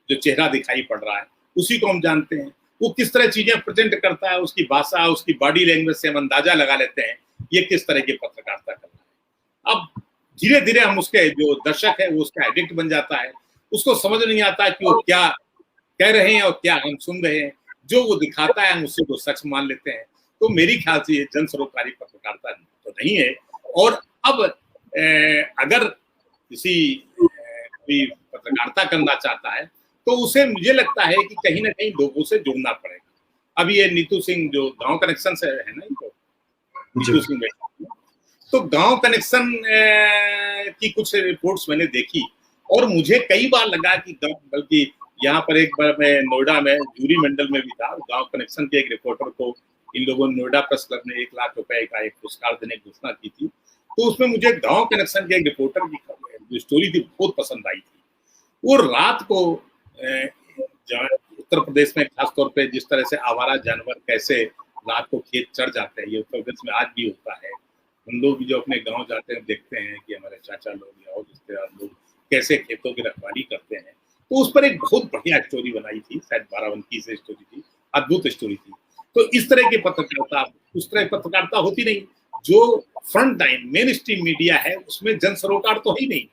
जो चेहरा दिखाई पड़ रहा है उसी को हम जानते हैं। वो किस तरह चीजें प्रेजेंट करता है, उसकी भाषा, उसकी बॉडी लैंग्वेज से हम अंदाजा लगा लेते हैं ये किस तरह की पत्रकारिता कर रहा है। अब धीरे धीरे हम उसके जो दर्शक है वो उसका एडिक्ट बन जाता है। उसको समझ नहीं आता कि वो क्या कह रहे हैं और क्या हम सुन रहे हैं। जो वो दिखाता है हम उससे वो सच मान लेते हैं। तो मेरी ख्याल से ये जन सरोकारी पत्रकारिता तो नहीं है। और अब अगर किसी कोई पत्रकारिता करना चाहता है तो उसे मुझे लगता है कि कहीं ना कहीं लोगों से जुड़ना पड़ेगा। अभी ये नीतू सिंह जो गांव कनेक्शन से है ना, इनको नीतू सिंह, तो गांव कनेक्शन की कुछ रिपोर्ट्स मैंने देखी और मुझे कई बार लगा कि बल्कि यहाँ पर एक बार मैं नोएडा में जूरी मंडल में भी था, गांव कनेक्शन के एक रिपोर्टर को इन लोगों ने नोएडा प्रेस क्लब ने 1 लाख रुपए का एक पुरस्कार देने की घोषणा की थी। तो उसमें मुझे गांव कनेक्शन के एक रिपोर्टर की जो स्टोरी थी बहुत पसंद आई थी। वो रात को उत्तर प्रदेश में खासतौर पे जिस तरह से आवारा जानवर कैसे रात को खेत चढ़ जाते हैं, ये उत्तर प्रदेश में आज भी होता है। हम लोग भी जो अपने गांव जाते हैं देखते हैं कि हमारे चाचा लोग या और रिश्तेदार लोग कैसे खेतों की रखवाली करते हैं। तो उस पर एक बहुत बढ़िया स्टोरी बनाई थी, शायद बाराबंकी से स्टोरी थी, अद्भुत स्टोरी थी। तो इस तरह की पत्रकारिता, उस तरह की पत्रकारिता होती नहीं। जो front line main stream media है उसमें जन सरोकार तो ही नहीं,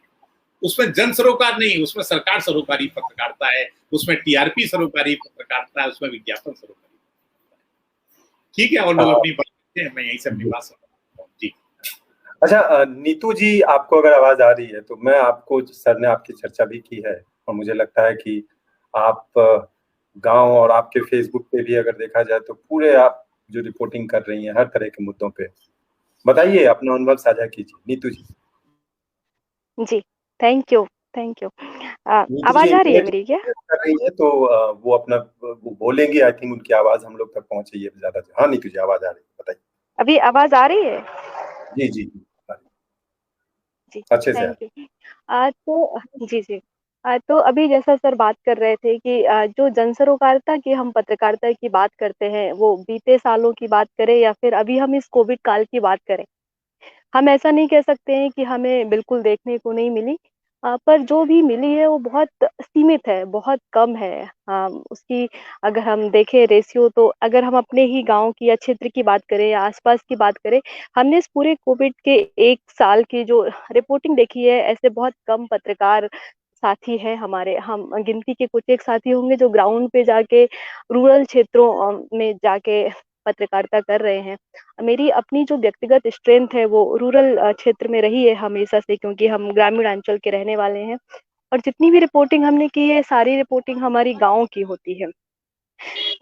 उसमें जन सरोकार नहीं, उसमें सरकार सरोकारी पत्रकारिता है, उसमें टीआरपी सरोकारी पत्रकारिता है, उसमें विज्ञापन सरोकारी। ठीक है, और लोग अपनी बात करते हैं, मैं यही से अपनी बात समझता हूँ। जी अच्छा नीतू जी, आपको अगर आवाज आ रही है तो मैं आपको, सर ने आपकी चर्चा भी की है और मुझे लगता है कि आप गांव और आपके फेसबुक पे भी अगर देखा जाए तो पूरे आप जो रिपोर्टिंग कर रही हैं हर तरह के मुद्दों पे, बताइए अपना अनुभव साझा कीजिए नीतू जी। जी, थैंक यू, थैंक यू। आवाज आ रही है मेरी क्या? कर रही है तो वो अपना वो बोलेंगे, आई थिंक उनकी आवाज हम लोग तक पहुंचे ज्यादा। हाँ नीतू जी, आवाज आ रही है, बताइए। अभी आवाज आ रही है? जी जी जी, अच्छे से। Thank you. तो जी, जी। तो अभी जैसा सर बात कर रहे थे कि जो जन सरोकारिता की हम पत्रकारिता की बात करते हैं, वो बीते सालों की बात करें या फिर अभी हम इस कोविड काल की बात करें, हम ऐसा नहीं कह सकते हैं कि हमें बिल्कुल देखने को नहीं मिली। पर जो भी मिली है वो बहुत सीमित है, बहुत कम है। उसकी अगर हम देखें रेशियो, तो अगर हम अपने ही गाँव की या क्षेत्र की बात करें या आस-पास की बात करें, हमने इस पूरे कोविड के 1 साल की जो रिपोर्टिंग देखी है, ऐसे बहुत कम पत्रकार साथी हैं हमारे। हम गिनती के कुछ एक साथी होंगे जो ग्राउंड पे जाके रूरल क्षेत्रों में जाके पत्रकारिता कर रहे हैं। मेरी अपनी जो व्यक्तिगत स्ट्रेंथ है वो रूरल क्षेत्र में रही है हमेशा से, क्योंकि हम ग्रामीण अंचल के रहने वाले हैं, और जितनी भी रिपोर्टिंग हमने की है सारी रिपोर्टिंग हमारी गाँव की होती है।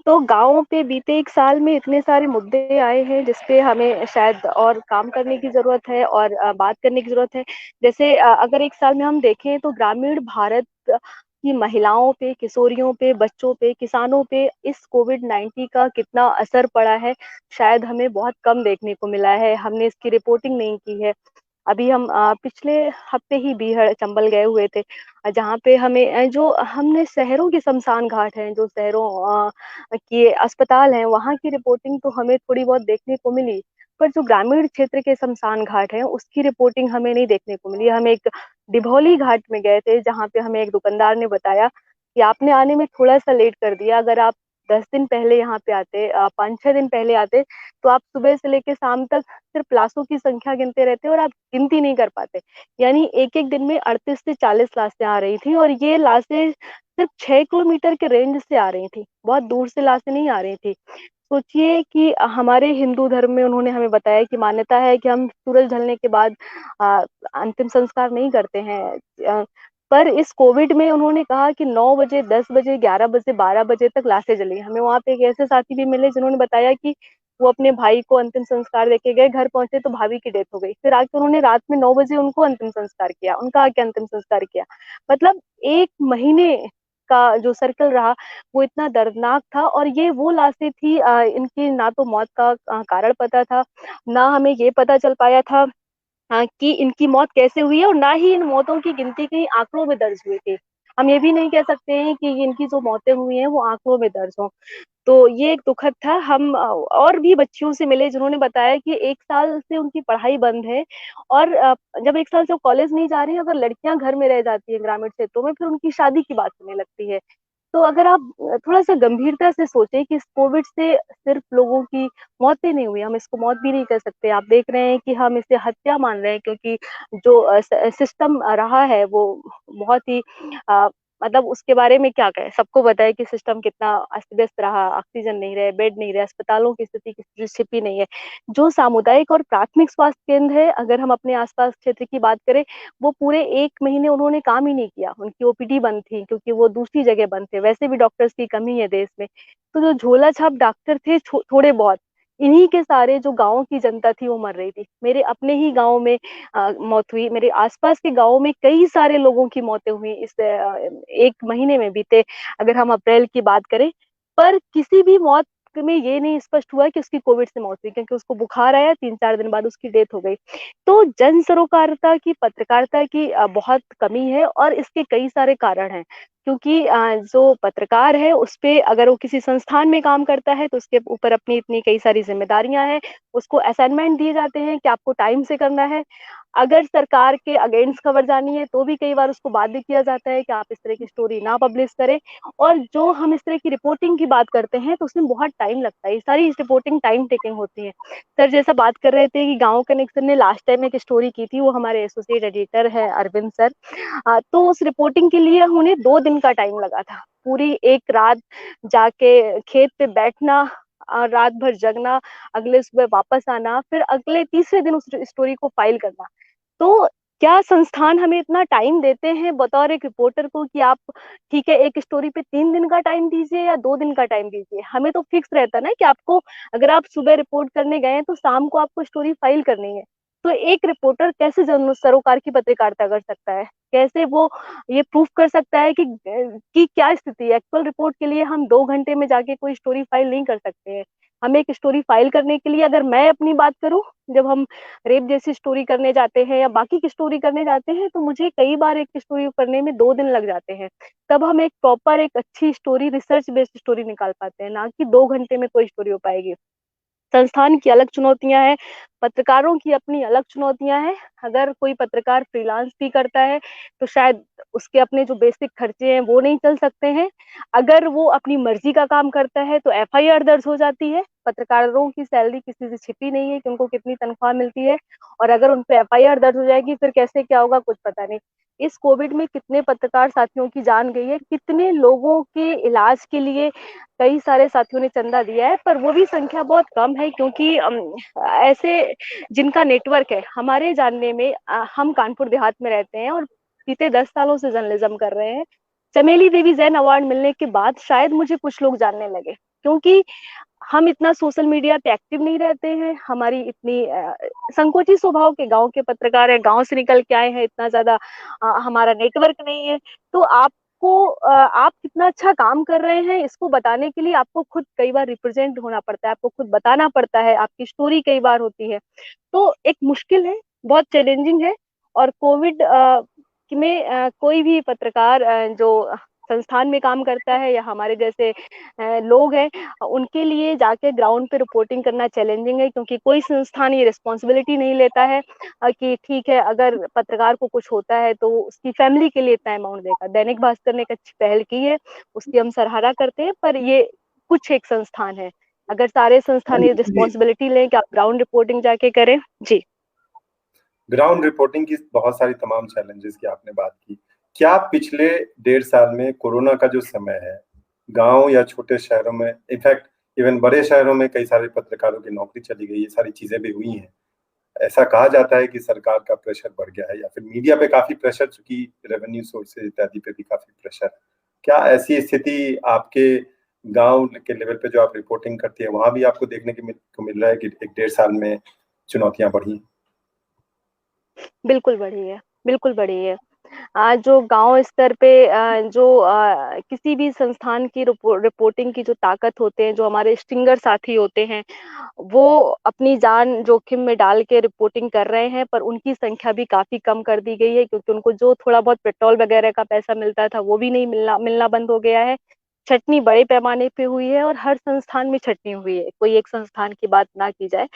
तो गाँव पे बीते 1 साल में इतने सारे मुद्दे आए हैं जिस पे हमें शायद और काम करने की ज़रूरत है और बात करने की ज़रूरत है। जैसे अगर 1 साल में हम देखें तो ग्रामीण भारत की महिलाओं पे, किशोरियों पे, बच्चों पे, किसानों पे इस कोविड-19 का कितना असर पड़ा है, शायद हमें बहुत कम देखने को मिला है। हमने इसकी रिपोर्टिंग नहीं की है। अभी हम पिछले हफ्ते ही बीहड़, चंबल गए हुए थे, जहाँ पे हमें जो हमने शहरों के शमशान घाट हैं, जो शहरों के अस्पताल हैं, वहाँ की रिपोर्टिंग तो हमें थोड़ी बहुत देखने को मिली। पर जो ग्रामीण क्षेत्र के शमशान घाट हैं, उसकी रिपोर्टिंग हमें नहीं देखने को मिली। हम एक डिभौली घाट में गए थे, जहाँ पे हमें एक दुकानदार ने बताया कि आपने आने में थोड़ा-सा लेट कर दिया, अगर आप 10 दिन पहले यहाँ पे आते, 5-6 दिन पहले आते, तो आप सुबह से लेके शाम तक सिर्फ लाशों की संख्या गिनते रहते और आप गिनती नहीं कर पाते। यानी एक-एक दिन में 38 से 40 लाशें आ रही थी, और ये लाशें सिर्फ 6 किलोमीटर के रेंज से आ रही थी, बहुत दूर से लाशें नहीं आ रही थी। सोचिए कि हमारे हिंदू धर्म में उन्होंने हमें बताया कि मान्यता है कि हम सूरज ढलने के बाद अ, अंतिम संस्कार नहीं करते हैं। अ, पर इस कोविड में उन्होंने कहा कि 9 बजे, 10 बजे, 11 बजे, 12 बजे तक लाशें जली। हमें वहाँ पे एक ऐसे साथी भी मिले जिन्होंने बताया कि वो अपने भाई को अंतिम संस्कार देके गए, घर पहुँचे तो भाभी की डेथ हो गई। फिर आके उन्होंने रात में 9 बजे उनको अंतिम संस्कार किया, उनका आके अंतिम संस्कार किया। मतलब 1 महीने का जो सर्कल रहा, वो इतना दर्दनाक था, और ये वो लाशें थी, इनकी ना तो मौत का कारण पता था, ना हमें ये पता चल पाया था कि इनकी मौत कैसे हुई है, और ना ही इन मौतों की गिनती कहीं आँकड़ों में दर्ज हुई थी। हम ये भी नहीं कह सकते हैं कि इनकी जो मौतें हुई हैं वो आँकड़ों में दर्ज हों। तो ये एक दुखद था। हम और भी बच्चियों से मिले जिन्होंने बताया कि 1 साल से उनकी पढ़ाई बंद है, और जब 1 साल से वो कॉलेज नहीं जा रही हैं, अगर लड़कियाँ घर में रह जाती हैं ग्रामीण क्षेत्रों में, फिर उनकी शादी की बात होने लगती है। तो अगर आप थोड़ा-सा गंभीरता से सोचें कि इस कोविड से सिर्फ लोगों की मौतें नहीं हुई, हम इसको मौत भी नहीं कह सकते। आप देख रहे हैं कि हम इसे हत्या मान रहे हैं, क्योंकि जो सिस्टम रहा है वो बहुत ही अ, मतलब उसके बारे में क्या कहें? सबको पता है कि सिस्टम कितना अस्त-व्यस्त रहा, ऑक्सीजन नहीं रहे, बेड नहीं रहे, अस्पतालों की स्थिति कितनी छिपी नहीं है। जो सामुदायिक और प्राथमिक स्वास्थ्य केंद्र है, अगर हम अपने आस-पास क्षेत्र की बात करें, वो पूरे 1 महीने उन्होंने काम ही नहीं किया। उनकी ओपीडी बंद थी, क्योंकि वो दूसरी जगह बंद थे। वैसे भी डॉक्टर्स की कमी है देश में। तो जो झोला-छाप डॉक्टर थे थोड़े बहुत, इन्हीं के सहारे जो गाँव की जनता थी वो मर रही थी। मेरे अपने ही गाँव में मौत हुई। मेरे आस-पास के गाँव में कई सारे लोगों की मौतें हुई इस 1 महीने में बीते, अगर हम अप्रैल की बात करें। पर किसी भी मौत में ये नहीं स्पष्ट हुआ कि उसकी कोविड से मौत हुई, क्योंकि उसको बुखार आया, 3-4 दिन बाद उसकी डेथ हो गई। तो जन सरोकारिता की, पत्रकारिता की बहुत कमी है, और इसके कई सारे कारण हैं। क्योंकि जो पत्रकार है उसपे, अगर वो किसी संस्थान में काम करता है तो उसके ऊपर अपनी इतनी कई सारी ज़िम्मेदारियाँ हैं। उसको असाइनमेंट दिए जाते हैं कि आपको टाइम से करना है। अगर सरकार के अगेंस्ट खबर जानी है तो भी कई बार उसको बाध्य किया जाता है कि आप इस तरह की स्टोरी ना पब्लिश करें। और जो हम इस तरह की रिपोर्टिंग की बात करते हैं तो उसमें बहुत टाइम लगता है। ये सारी रिपोर्टिंग टाइम टेकिंग होती है। सर जैसा बात कर रहे थे कि गाँव कनेक्शन ने लास्ट टाइम एक स्टोरी की थी, वो हमारे एसोसिएट एडिटर है अरविंद सर। तो उस रिपोर्टिंग के लिए उन्हें 2 दिन का टाइम लगा था। पूरी 1 रात जाके खेत पे बैठना, रात भर जगना, अगले सुबह वापस आना, फिर अगले तीसरे दिन उस स्टोरी को फाइल करना। तो क्या संस्थान हमें इतना टाइम देते हैं बतौर एक रिपोर्टर को कि आप ठीक है, एक स्टोरी पे 3 दिन का टाइम दीजिए या 2 दिन का टाइम दीजिए। हमें तो फिक्स रहता है ना कि आपको, अगर आप सुबह रिपोर्ट करने गए हैं तो शाम को आपको स्टोरी फाइल करनी है। तो एक रिपोर्टर कैसे जन सरोकार की पत्रकारिता कर सकता है? कैसे वो ये प्रूफ कर सकता है कि क्या स्थिति है? एक्चुअल रिपोर्ट के लिए हम 2 घंटे में जाके कोई स्टोरी फाइल नहीं कर सकते हैं। हमें एक स्टोरी फाइल करने के लिए, अगर मैं अपनी बात करूँ, जब हम रेप जैसी स्टोरी करने जाते हैं या बाकी की स्टोरी करने जाते हैं, तो मुझे कई बार एक स्टोरी करने में 2 दिन लग जाते हैं। तब हम एक प्रॉपर एक अच्छी स्टोरी, रिसर्च बेस्ड स्टोरी निकाल पाते हैं, ना कि 2 घंटे में कोई स्टोरी हो पाएगी। संस्थान की अलग चुनौतियाँ हैं, पत्रकारों की अपनी अलग चुनौतियाँ हैं। अगर कोई पत्रकार फ्रीलांस भी करता है, तो शायद उसके अपने जो बेसिक खर्चे हैं, वो नहीं चल सकते हैं। अगर वो अपनी मर्ज़ी का काम करता है, तो एफआईआर दर्ज हो जाती है। पत्रकारों की सैलरी किसी से छिपी नहीं है कि उनको कितनी तनख्वाह मिलती है और अगर उन पे एफआईआर दर्ज हो जाएगी, फिर कैसे क्या होगा, कुछ पता नहीं। इस कोविड में कितने पत्रकार साथियों की जान गई है, कितने लोगों के इलाज के लिए कई सारे साथियों ने चंदा दिया है, पर वो भी संख्या बहुत कम है क्योंकि ऐसे जिनका नेटवर्क है, हमारे जानने में हम कानपुर देहात में रहते हैं और बीते 10 सालों से जर्नलिज्म कर रहे हैं। चमेली देवी जैन अवार्ड मिलने के बाद शायद मुझे कुछ लोग जानने लगे, क्योंकि हम इतना सोशल मीडिया पे एक्टिव नहीं रहते हैं, हमारी इतनी संकोची स्वभाव के गाँव के पत्रकार हैं, गाँव से निकल के आए हैं, इतना ज़्यादा हमारा नेटवर्क नहीं है। तो आप कितना अच्छा काम कर रहे हैं, इसको बताने के लिए आपको खुद कई बार रिप्रेज़ेंट होना पड़ता है, आपको खुद बताना पड़ता है, आपकी स्टोरी कई बार होती है। तो एक मुश्किल है, बहुत चैलेंजिंग है और कोविड में कोई भी पत्रकार जो संस्थान में काम करता है या हमारे जैसे लोग हैं, उनके लिए जाके ग्राउंड पे रिपोर्टिंग करना चैलेंजिंग है क्योंकि कोई संस्थान ये रिस्पॉन्सिबिलिटी नहीं लेता है कि ठीक है, अगर पत्रकार को कुछ होता है तो उसकी फैमिली के लिए इतना अमाउंट देगा। दैनिक भास्कर ने एक अच्छी पहल की है, उसकी हम सराहना करते हैं, पर ये कुछ एक संस्थान है। अगर सारे संस्थान ये जी, रिस्पॉन्सिबिलिटी लें कि आप ग्राउंड रिपोर्टिंग जाके करें। जी। ग्राउंड रिपोर्टिंग की बहुत सारी तमाम चैलेंजेस की आपने बात की। क्या पिछले 1.5 साल में कोरोना का जो समय है, गाँव या छोटे शहरों में, इनफैक्ट इवन बड़े शहरों में कई सारे पत्रकारों की नौकरी चली गई, ये सारी चीज़ें भी हुई हैं। ऐसा कहा जाता है कि सरकार का प्रेशर बढ़ गया है या फिर मीडिया पे काफ़ी प्रेशर, चूँकि रेवेन्यू सोर्सेज़ इत्यादि पे भी काफ़ी प्रेशर है। क्या ऐसी स्थिति आपके गाँव के लेवल पे जो आप रिपोर्टिंग करती हैं, वहाँ भी आपको देखने को मिल रहा है कि 1 डेढ़ साल में चुनौतियाँ बढ़ी हैं? बिल्कुल बढ़ी है, बिल्कुल बढ़ी है। जो गाँव स्तर पे जो किसी भी संस्थान की रिपोर्टिंग की जो ताकत होते हैं, जो हमारे स्ट्रिंगर साथी होते हैं, वो अपनी जान जोखिम में डाल के रिपोर्टिंग कर रहे हैं, पर उनकी संख्या भी काफ़ी कम कर दी गई है क्योंकि उनको जो थोड़ा बहुत पेट्रोल वगैरह का पैसा मिलता था, वो भी नहीं मिलना मिलना बंद हो गया है। छँटनी बड़े पैमाने पे हुई है और हर संस्थान में छँटनी हुई है, कोई एक संस्थान की बात ना की जाए।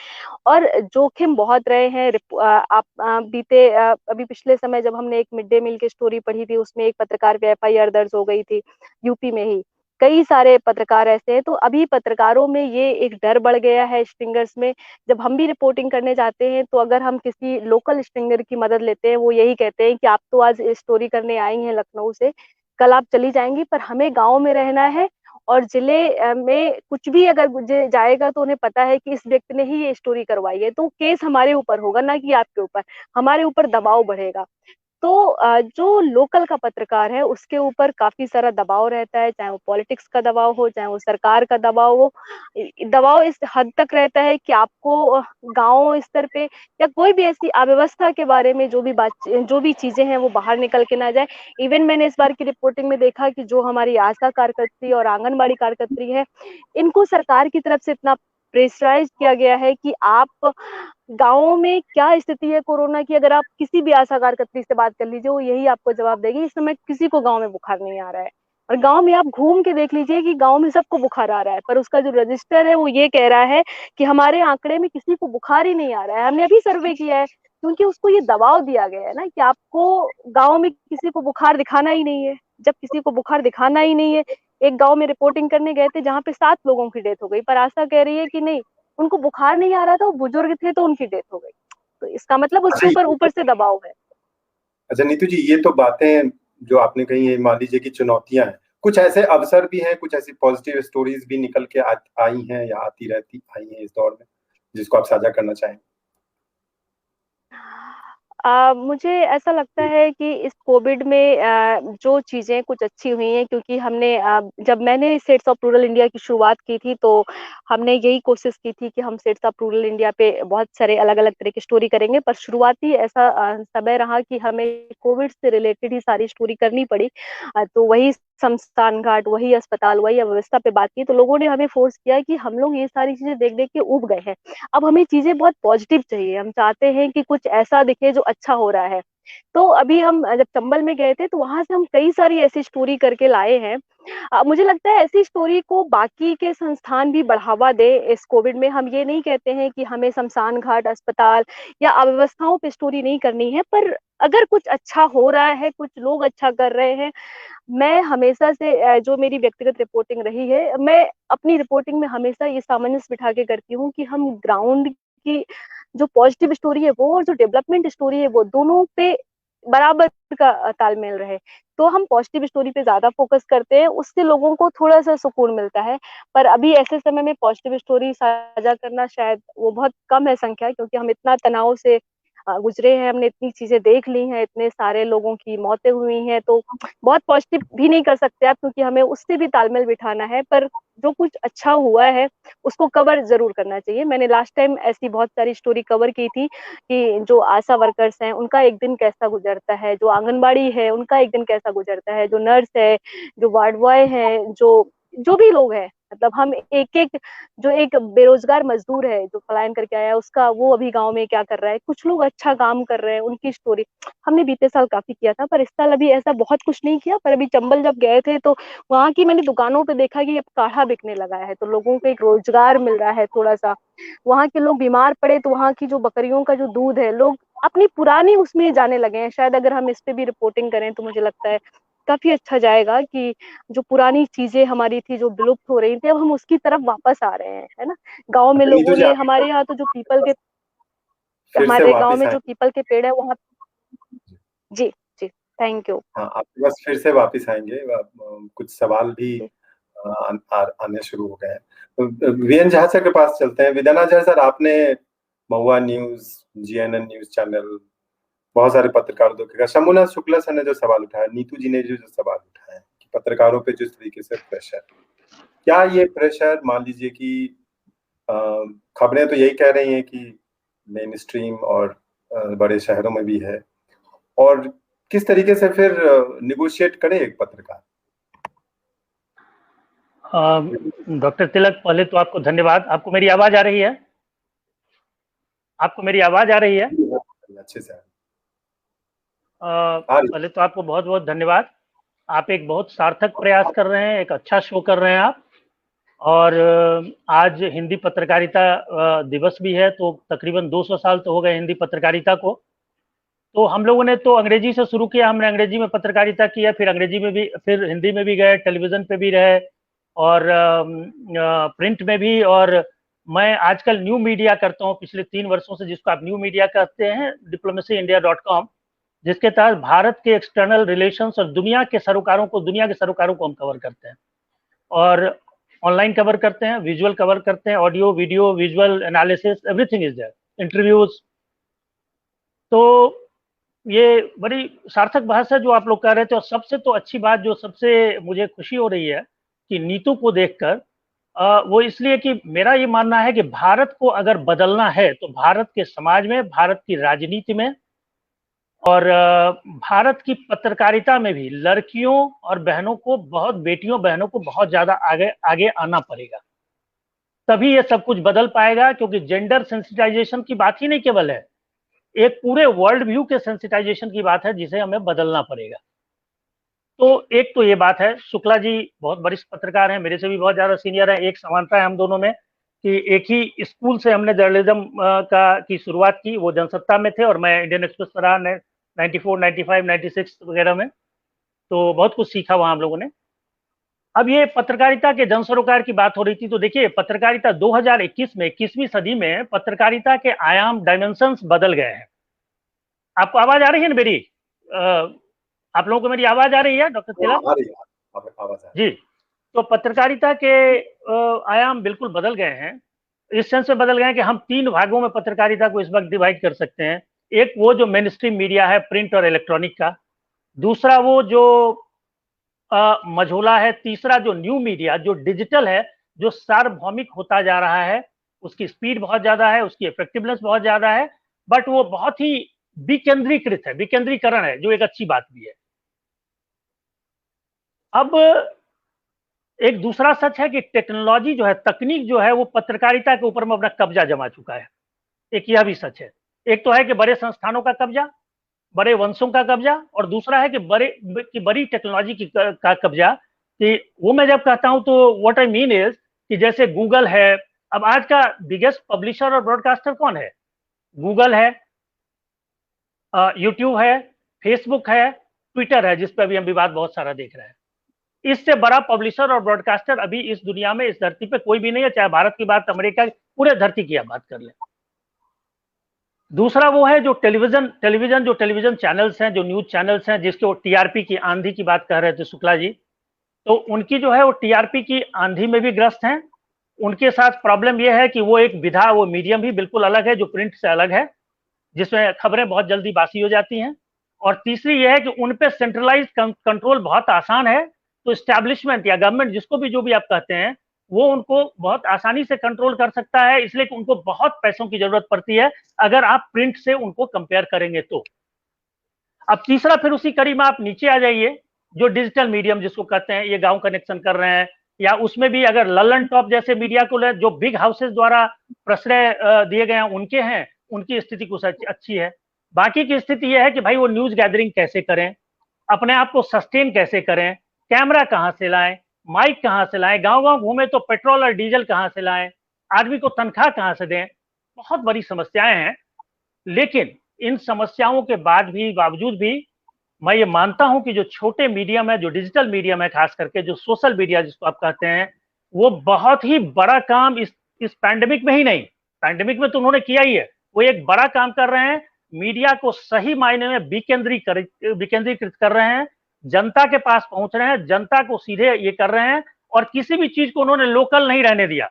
और जोखिम बहुत रहे हैं। आप अभी पिछले समय जब हमने एक मिड डे मील की स्टोरी पढ़ी थी, उसमें एक पत्रकार पे एफआईआर दर्ज हो गई थी, यूपी में ही। कई सारे पत्रकार ऐसे हैं, तो अभी पत्रकारों में ये एक डर बढ़ गया है स्ट्रिंगर्स में। जब हम भी रिपोर्टिंग करने जाते हैं, तो अगर हम किसी लोकल स्ट्रिंगर की मदद लेते हैं, वो यही कहते हैं कि आप तो आज स्टोरी करने आई हैं लखनऊ से, कल आप चली जाएँगी, पर हमें गाँव में रहना है और जिले में कुछ भी अगर जाएगा तो उन्हें पता है कि इस व्यक्ति ने ही ये स्टोरी करवाई है, तो केस हमारे ऊपर होगा ना कि आपके ऊपर। हमारे ऊपर दबाव बढ़ेगा। तो जो लोकल का पत्रकार है उसके ऊपर काफ़ी सारा दबाव रहता है, चाहे वो पॉलिटिक्स का दबाव हो, चाहे वो सरकार का दबाव हो। दबाव इस हद तक रहता है कि आपको गाँव स्तर पे या कोई भी ऐसी अव्यवस्था के बारे में जो भी चीज़ें हैं वो बाहर निकल के ना जाए। इवन मैंने इस बार की रिपोर्टिंग में देखा कि जो हमारी आशा कार्यकर्त्री और आंगनबाड़ी कार्यकर्त्री है, इनको सरकार की तरफ से इतना प्रेशराइज़ किया गया है कि आप गाँव में क्या स्थिति है कोरोना की, अगर आप किसी भी आशा कार्यकर्त्री से बात कर लीजिए, वो यही आपको जवाब देगी, इस समय किसी को गाँव में बुखार नहीं आ रहा है। और गाँव में आप घूम के देख लीजिए कि गाँव में सबको बुखार आ रहा है, पर उसका जो रजिस्टर है वो ये कह रहा है कि हमारे आंकड़े में किसी को बुखार ही नहीं आ रहा है। हमने अभी सर्वे किया है, क्योंकि उसको ये दबाव दिया गया है ना कि आपको गाँव में किसी को बुखार दिखाना ही नहीं है। जब किसी को बुखार दिखाना ही नहीं है, एक गाँव में रिपोर्टिंग करने गए थे जहाँ पे 7 लोगों की डेथ हो गई, पर आशा कह रही है कि नहीं, उनको बुखार नहीं आ रहा था, वो बुजुर्ग थे तो उनकी डेथ हो गई। तो इसका मतलब उसके अच्छा, ऊपर ऊपर से दबाव है। अच्छा नीतू जी, ये तो बातें जो आपने कही, ये मान लीजिए कि चुनौतियां हैं, कुछ ऐसे अवसर भी हैं, कुछ ऐसी पॉजिटिव स्टोरीज भी निकल के आई हैं या आती रहती आई हैं इस दौर में, जिसको आप साझा करना चाहें? मुझे ऐसा लगता है कि इस कोविड में जो चीज़ें कुछ अच्छी हुई हैं क्योंकि हमने जब मैंने सेट्स ऑफ रूरल इंडिया की शुरुआत की थी, तो हमने यही कोशिश की थी कि हम सेट्स ऑफ रूरल इंडिया पे बहुत सारे अलग-अलग तरह की स्टोरी करेंगे, पर शुरुआती ऐसा समय रहा कि हमें कोविड से रिलेटेड ही सारी स्टोरी करनी पड़ी। तो वही शमशान घाट, वही अस्पताल, वही अव्यवस्था पे बात की, तो लोगों ने हमें फ़ोर्स किया कि हम लोग ये सारी चीज़ें देख-देख के ऊब गए हैं। अब हमें चीज़ें बहुत पॉज़िटिव चाहिए, हम चाहते हैं कि कुछ ऐसा दिखे जो अच्छा हो रहा है। तो अभी हम जब चंबल में गए थे तो वहाँ से हम कई सारी ऐसी स्टोरी करके लाए हैं मुझे लगता है ऐसी स्टोरी को बाकी के संस्थान भी बढ़ावा दें इस कोविड में। हम ये नहीं कहते हैं कि हमें शमशान घाट, अस्पताल या अव्यवस्थाओं पे स्टोरी नहीं करनी है, पर अगर कुछ अच्छा हो रहा है, कुछ लोग अच्छा कर रहे हैं, मैं हमेशा से जो मेरी व्यक्तिगत रिपोर्टिंग रही है, मैं अपनी रिपोर्टिंग में हमेशा ये सामंजस्य बिठा के करती हूँ कि हम ग्राउंड की जो पॉजिटिव स्टोरी है वो और जो डेवलपमेंट स्टोरी है वो दोनों पे बराबर का तालमेल रहे। तो हम पॉजिटिव स्टोरी पे ज़्यादा फ़ोकस करते हैं, उससे लोगों को थोड़ा-सा सुकून मिलता है। पर अभी ऐसे समय में पॉजिटिव स्टोरी साझा करना शायद वो बहुत कम है संख्या, क्योंकि हम इतना तनाव से गुज़रे हैं, हमने इतनी चीज़ें देख ली हैं, इतने सारे लोगों की मौतें हुई हैं, तो बहुत पॉजिटिव भी नहीं कर सकते आप, क्योंकि हमें उससे भी तालमेल बिठाना है। पर जो कुछ अच्छा हुआ है, उसको कवर ज़रूर करना चाहिए। मैंने लास्ट टाइम ऐसी बहुत सारी स्टोरी कवर की थी कि जो आशा वर्कर्स हैं, उनका एक दिन कैसा गुज़रता है, जो आंगनबाड़ी है, उनका एक दिन कैसा गुज़रता है, जो नर्स है, जो वार्ड बॉय है, जो भी लोग हैं, मतलब हम एक-एक जो एक बेरोज़गार मज़दूर है, जो पलायन करके आया है, उसका वो अभी गाँव में क्या कर रहा है, कुछ लोग अच्छा काम कर रहे हैं, उनकी स्टोरी हमने बीते साल काफ़ी किया था, पर इस साल अभी ऐसा बहुत कुछ नहीं किया। पर अभी चंबल जब गए थे, तो वहाँ की मैंने दुकानों पे देखा कि अब काढ़ा बिकने लगा है, तो लोगों को एक रोज़गार मिल रहा है थोड़ा-सा। वहाँ के लोग बीमार पड़े तो वहाँ की जो बकरियों का जो दूध है, लोग अपनी पुरानी उसमें जाने लगे हैं। शायद अगर हम इस पे भी रिपोर्टिंग करें तो मुझे लगता है काफ़ी अच्छा जाएगा कि जो पुरानी चीज़ें हमारी थी, जो विलुप्त हो रही थी, अब हम उसकी तरफ वापस आ रहे हैं, है ना? गाँव में अच्छा नीतू लोगों जी, ने आपके हमारे पास यहाँ तो जो पीपल के फिर से हमारे गाँव वापस में आए। जो पीपल के पेड़ है वहाँ जी, जी, थैंक यू। हाँ, आपके पास फिर से वापस आएँगे। कुछ सवाल भी जी। आने शुरू हो गए हैं। तो वीएन झा सर के पास चलते हैं। विधाना झा सर, आपने महुआ न्यूज़, जीएनएन न्यूज़ चैनल, बहुत सारे पत्रकारों को देखा। शंभुनाथ शुक्ला सर ने जो सवाल उठाया, नीतू जी ने जो सवाल उठाया कि पत्रकारों पे जिस तरीके से प्रेशर, क्या ये प्रेशर मान लीजिए कि अ, खबरें तो यही कह रही हैं कि मेन स्ट्रीम और बड़े शहरों में भी है, और किस तरीके से फिर निगोशिएट करे एक पत्रकार? डॉक्टर तिलक, पहले तो आपको धन्यवाद। आपको मेरी आवाज आ रही है? आपको मेरी आवाज आ रही है? अच्छे से पहले तो आपको बहुत बहुत धन्यवाद। आप एक बहुत सार्थक प्रयास कर रहे हैं, एक अच्छा शो कर रहे हैं आप। और आज हिंदी पत्रकारिता दिवस भी है, तो तकरीबन 200 साल तो हो गए हिंदी पत्रकारिता को। तो हम लोगों ने तो अंग्रेजी से शुरू किया, हमने अंग्रेजी में पत्रकारिता किया, फिर अंग्रेजी में भी, फिर हिंदी में भी गए, टेलीविजन पे भी रहे और प्रिंट में भी। और मैं आजकल न्यू मीडिया करता हूँ पिछले 3 वर्षों से, जिसको आप न्यू मीडिया कहते हैं, diplomacyindia.com, जिसके तहत भारत के एक्सटर्नल रिलेशंस और दुनिया के सरोकारों को हम कवर करते हैं। और ऑनलाइन कवर करते हैं, विजुअल कवर करते हैं, audio, video, visual analysis, everything is there, interviews. तो ये बड़ी सार्थक बहस है जो आप लोग कर रहे थे। और सबसे तो अच्छी बात, जो सबसे मुझे खुशी हो रही है कि नीतू को देखकर, वो इसलिए कि मेरा ये मानना है कि भारत को अगर बदलना है तो भारत के समाज में, भारत की राजनीति में और भारत की पत्रकारिता में भी लड़कियों और बहनों को, बहुत बेटियों बहनों को बहुत ज्यादा आगे आगे आना पड़ेगा, तभी ये सब कुछ बदल पाएगा। क्योंकि जेंडर सेंसिटाइजेशन की बात ही नहीं केवल है, एक पूरे वर्ल्ड व्यू के सेंसिटाइजेशन की बात है, जिसे हमें बदलना पड़ेगा। तो एक तो ये बात है। शुक्ला जी बहुत वरिष्ठ पत्रकार हैं, मेरे से भी बहुत ज्यादा सीनियर हैं। एक समानता है हम दोनों में कि एक ही स्कूल से हमने जर्नलिज्म की शुरुआत की। वो जनसत्ता में थे और मैं इंडियन एक्सप्रेस पर रहा 94, 95, 96 वगैरह में। तो बहुत कुछ सीखा वहां हम लोगों ने। अब ये पत्रकारिता के जन सरोकार की बात हो रही थी, तो देखिए पत्रकारिता 2021 में, 21वीं सदी में पत्रकारिता के आयाम, डायमेंशंस बदल गए हैं। आपको आवाज आ रही है ना मेरी? आप लोगों को मेरी आवाज आ रही है डॉक्टर तिलक? आ रही है, आवाज जी। तो पत्रकारिता के आयाम बिल्कुल बदल गए हैं। इस सेंस में बदल गए हैं कि हम 3 भागों में पत्रकारिता को इस वक्त डिवाइड कर सकते हैं। एक वो जो मेन स्ट्रीम मीडिया है, प्रिंट और इलेक्ट्रॉनिक का। दूसरा वो जो मझोला है। तीसरा जो न्यू मीडिया, जो डिजिटल है, जो सार्वभौमिक होता जा रहा है। उसकी स्पीड बहुत ज्यादा है, उसकी इफेक्टिवनेस बहुत ज्यादा है, बट वो बहुत ही विकेंद्रीकृत है, विकेंद्रीकरण है, जो एक अच्छी बात भी है। अब एक दूसरा सच है कि टेक्नोलॉजी जो है, तकनीक जो है, वो पत्रकारिता के ऊपर में अपना कब्जा जमा चुका है। एक यह भी सच है। एक तो है कि बड़े संस्थानों का कब्जा, बड़े वंशों का कब्जा, और दूसरा है कि बड़ी टेक्नोलॉजी का कब्जा, कि वो मैं जब कहता हूं तो व्हाट आई मीन इज कि जैसे गूगल है, अब आज का बिगेस्ट पब्लिशर और ब्रॉडकास्टर कौन है? गूगल है, यूट्यूब है, फेसबुक है, ट्विटर है, जिस पर अभी हम विवाद बहुत सारा देख रहे हैं। इससे बड़ा पब्लिशर और ब्रॉडकास्टर अभी इस दुनिया में, इस धरती पे कोई भी नहीं है, चाहे भारत की बात, अमेरिका की, पूरे धरती की आप बात कर लें। दूसरा वो है जो टेलीविजन चैनल्स हैं, जो न्यूज चैनल्स हैं, जिसके टीआरपी की आंधी की बात कर रहे थे शुक्ला जी, तो उनकी जो है वो टीआरपी की आंधी में भी ग्रस्त हैं। उनके साथ प्रॉब्लम यह है कि वो एक विधा, वो मीडियम भी बिल्कुल अलग है जो प्रिंट से अलग है, जिसमें खबरें बहुत जल्दी बासी हो जाती हैं। और तीसरी यह है कि उन पे सेंट्रलाइज कंट्रोल बहुत आसान है, तो स्टैब्लिशमेंट या गवर्नमेंट, जिसको भी जो भी आप कहते हैं, वो उनको बहुत आसानी से कंट्रोल कर सकता है, इसलिए कि उनको बहुत पैसों की जरूरत पड़ती है अगर आप प्रिंट से उनको कंपेयर करेंगे तो। अब तीसरा, फिर उसी कड़ी में आप नीचे आ जाइए, जो डिजिटल मीडियम जिसको कहते हैं, ये गांव कनेक्शन कर रहे हैं, या उसमें भी अगर ललन टॉप जैसे मीडिया को ले, जो बिग हाउसेस द्वारा प्रश्रय दिए गए हैं उनके हैं, उनकी स्थिति कुछ अच्छी है। बाकी की स्थिति यह है कि भाई वो न्यूज गैदरिंग कैसे करें, अपने आप को सस्टेन कैसे करें, कैमरा कहाँ से लाएं, माइक कहाँ से लाएं, गांव गांव घूमे तो पेट्रोल और डीजल कहाँ से लाएं, आदमी को तनख्वाह कहाँ से दें, बहुत बड़ी समस्याएं हैं। लेकिन इन समस्याओं के बावजूद भी मैं ये मानता हूं कि जो छोटे मीडियम है, जो डिजिटल मीडियम है, खास करके जो सोशल मीडिया जिसको आप कहते हैं, वो बहुत ही बड़ा काम इस पैंडेमिक में ही नहीं, पैंडेमिक में तो उन्होंने किया ही है, वो एक बड़ा काम कर रहे हैं, मीडिया को सही मायने में विकेंद्रीकृत कर रहे हैं, जनता के पास पहुंच रहे हैं, जनता को सीधे ये कर रहे हैं, और किसी भी चीज को उन्होंने लोकल नहीं रहने दिया।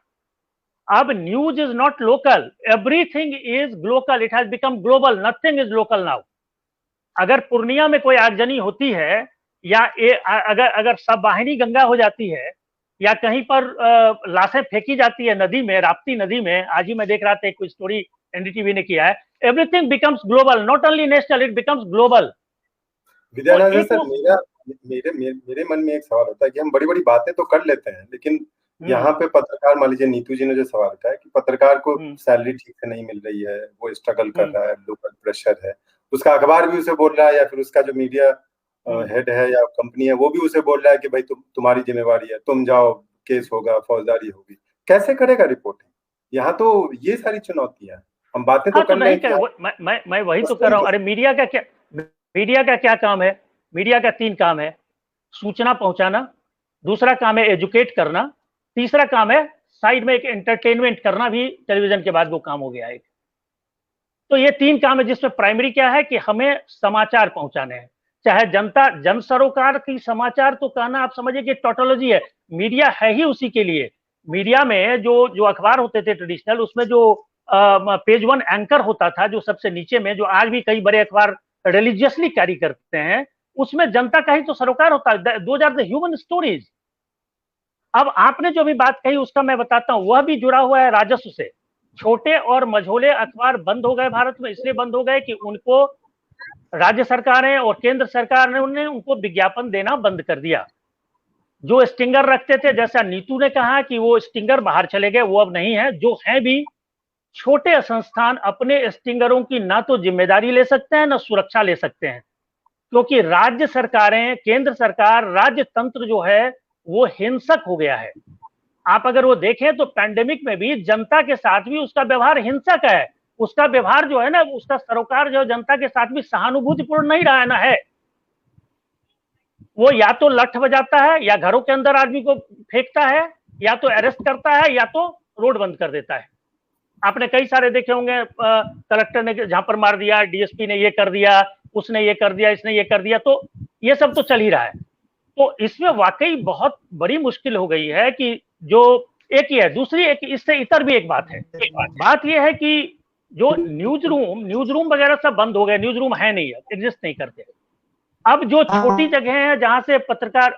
अब news is not local, everything is Glocal, it has become global, nothing is local now. अगर पूर्णिया में कोई आगजनी होती है, या अगर सब वाहिनी गंगा हो जाती है, या कहीं पर लाशें फेंकी जाती है नदी में, राप्ती नदी में, आज ही मैं देख रहा था कोई स्टोरी एनडीटीवी ने किया है, everything becomes global, not only national, it becomes global. Vidyanand sir, मेरे मन में एक सवाल होता है कि हम बड़ी बड़ी बातें तो कर लेते हैं, लेकिन यहाँ पे पत्रकार, मान लीजिए नीतू जी ने जो सवाल उठाया कि पत्रकार को सैलरी ठीक से नहीं मिल रही है, वो स्ट्रगल कर रहा है, लोकल प्रेशर है, उसका अखबार भी उसे बोल रहा है, या फिर उसका जो मीडिया हेड है या कंपनी है वो भी उसे बोल रहा है कि भाई तुम्हारी जिम्मेवारी है, तुम जाओ, केस होगा, फौजदारी होगी, कैसे करेगा रिपोर्टिंग? यहाँ तो ये सारी चुनौतियां, हम बातें तो कर रहे हैं। मैं वही तो कर रहा हूँ। अरे मीडिया का क्या काम है? मीडिया का 3 काम है, सूचना पहुंचाना, दूसरा काम है एजुकेट करना, तीसरा काम है साइड में एक एंटरटेनमेंट करना, भी टेलीविजन के बाद वो काम हो गया है। तो ये 3 काम है, जिसमें प्राइमरी क्या है कि हमें समाचार पहुंचाने हैं, चाहे जन सरोकार की समाचार तो कहना आप समझिए कि टोटोलॉजी है, मीडिया है ही उसी के लिए। मीडिया में जो अखबार होते थे ट्रेडिशनल, उसमें जो पेज 1 एंकर होता था, जो सबसे नीचे में, जो आज भी कई बड़े अखबार रिलीजियसली कैरी करते हैं, उसमें जनता का ही तो सरोकार होता है, those are the human stories. अब आपने जो भी बात कही उसका मैं बताता हूं, वह भी जुड़ा हुआ है राजस्व से। छोटे और मझोले अखबार बंद हो गए भारत में, इसलिए बंद हो गए कि उनको राज्य सरकारें और केंद्र सरकार ने उनको विज्ञापन देना बंद कर दिया। जो स्टिंगर रखते थे, जैसा नीतू ने कहा कि वो स्टिंगर बाहर चले गए, वो अब नहीं है। जो है भी छोटे संस्थान अपने स्टिंगरों की ना तो जिम्मेदारी ले सकते हैं, ना सुरक्षा ले सकते हैं, क्योंकि राज्य सरकारें, केंद्र सरकार, राज्य तंत्र जो है वो हिंसक हो गया है। आप अगर वो देखें तो पैंडेमिक में भी जनता के साथ भी उसका व्यवहार हिंसक है। उसका व्यवहार जो है ना, उसका सरोकार जो जनता के साथ भी सहानुभूतिपूर्ण नहीं रहा है ना है। वो या तो लठ बजाता है, या घरों के अंदर आदमी को फेंकता है, या तो अरेस्ट करता है, या तो रोड बंद कर देता है। आपने कई सारे देखे होंगे, कलेक्टर ने जहां पर मार दिया, डीएसपी ने ये कर दिया, उसने ये कर दिया, इसने ये कर दिया, तो ये सब तो चल ही रहा है। तो इसमें वाकई बहुत बड़ी मुश्किल हो गई है कि जो एक ही है, दूसरी एक इससे इतर भी एक बात है। बात यह है कि जो न्यूज रूम वगैरह सब बंद हो गए, न्यूज रूम है नहीं, एग्जिस्ट नहीं करते। अब जो छोटी जगह है जहां से पत्रकार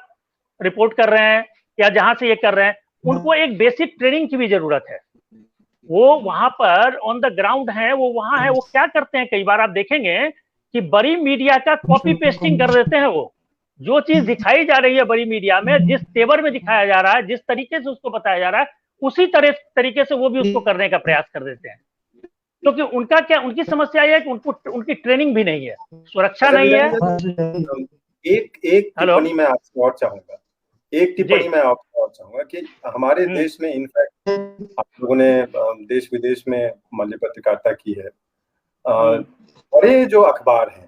रिपोर्ट कर रहे हैं या जहां से ये कर रहे हैं, उनको एक बेसिक ट्रेनिंग की भी जरूरत है। वो वहां पर ऑन द ग्राउंड है, वो वहां है, वो क्या करते हैं, कई बार आप देखेंगे कि बड़ी मीडिया का कॉपी पेस्टिंग कर देते हैं। वो जो चीज दिखाई जा रही है बड़ी मीडिया में, जिस तेवर में दिखाया जा रहा है, जिस तरीके से उसको बताया जा रहा है, उसी तरीके से वो भी उसको करने का प्रयास कर देते हैं। क्योंकि उनका क्या, उनकी समस्या यह है कि उनकी ट्रेनिंग भी नहीं है, सुरक्षा नहीं है। एक टिप्पणी मैं आपसे और चाहूंगा, एक टिप्पणी मैं आपको और चाहूंगा कि हमारे देश में इनफैक्ट आप लोगों ने देश विदेश में मान लीजिए पत्रकारिता की है, बड़े जो अखबार हैं,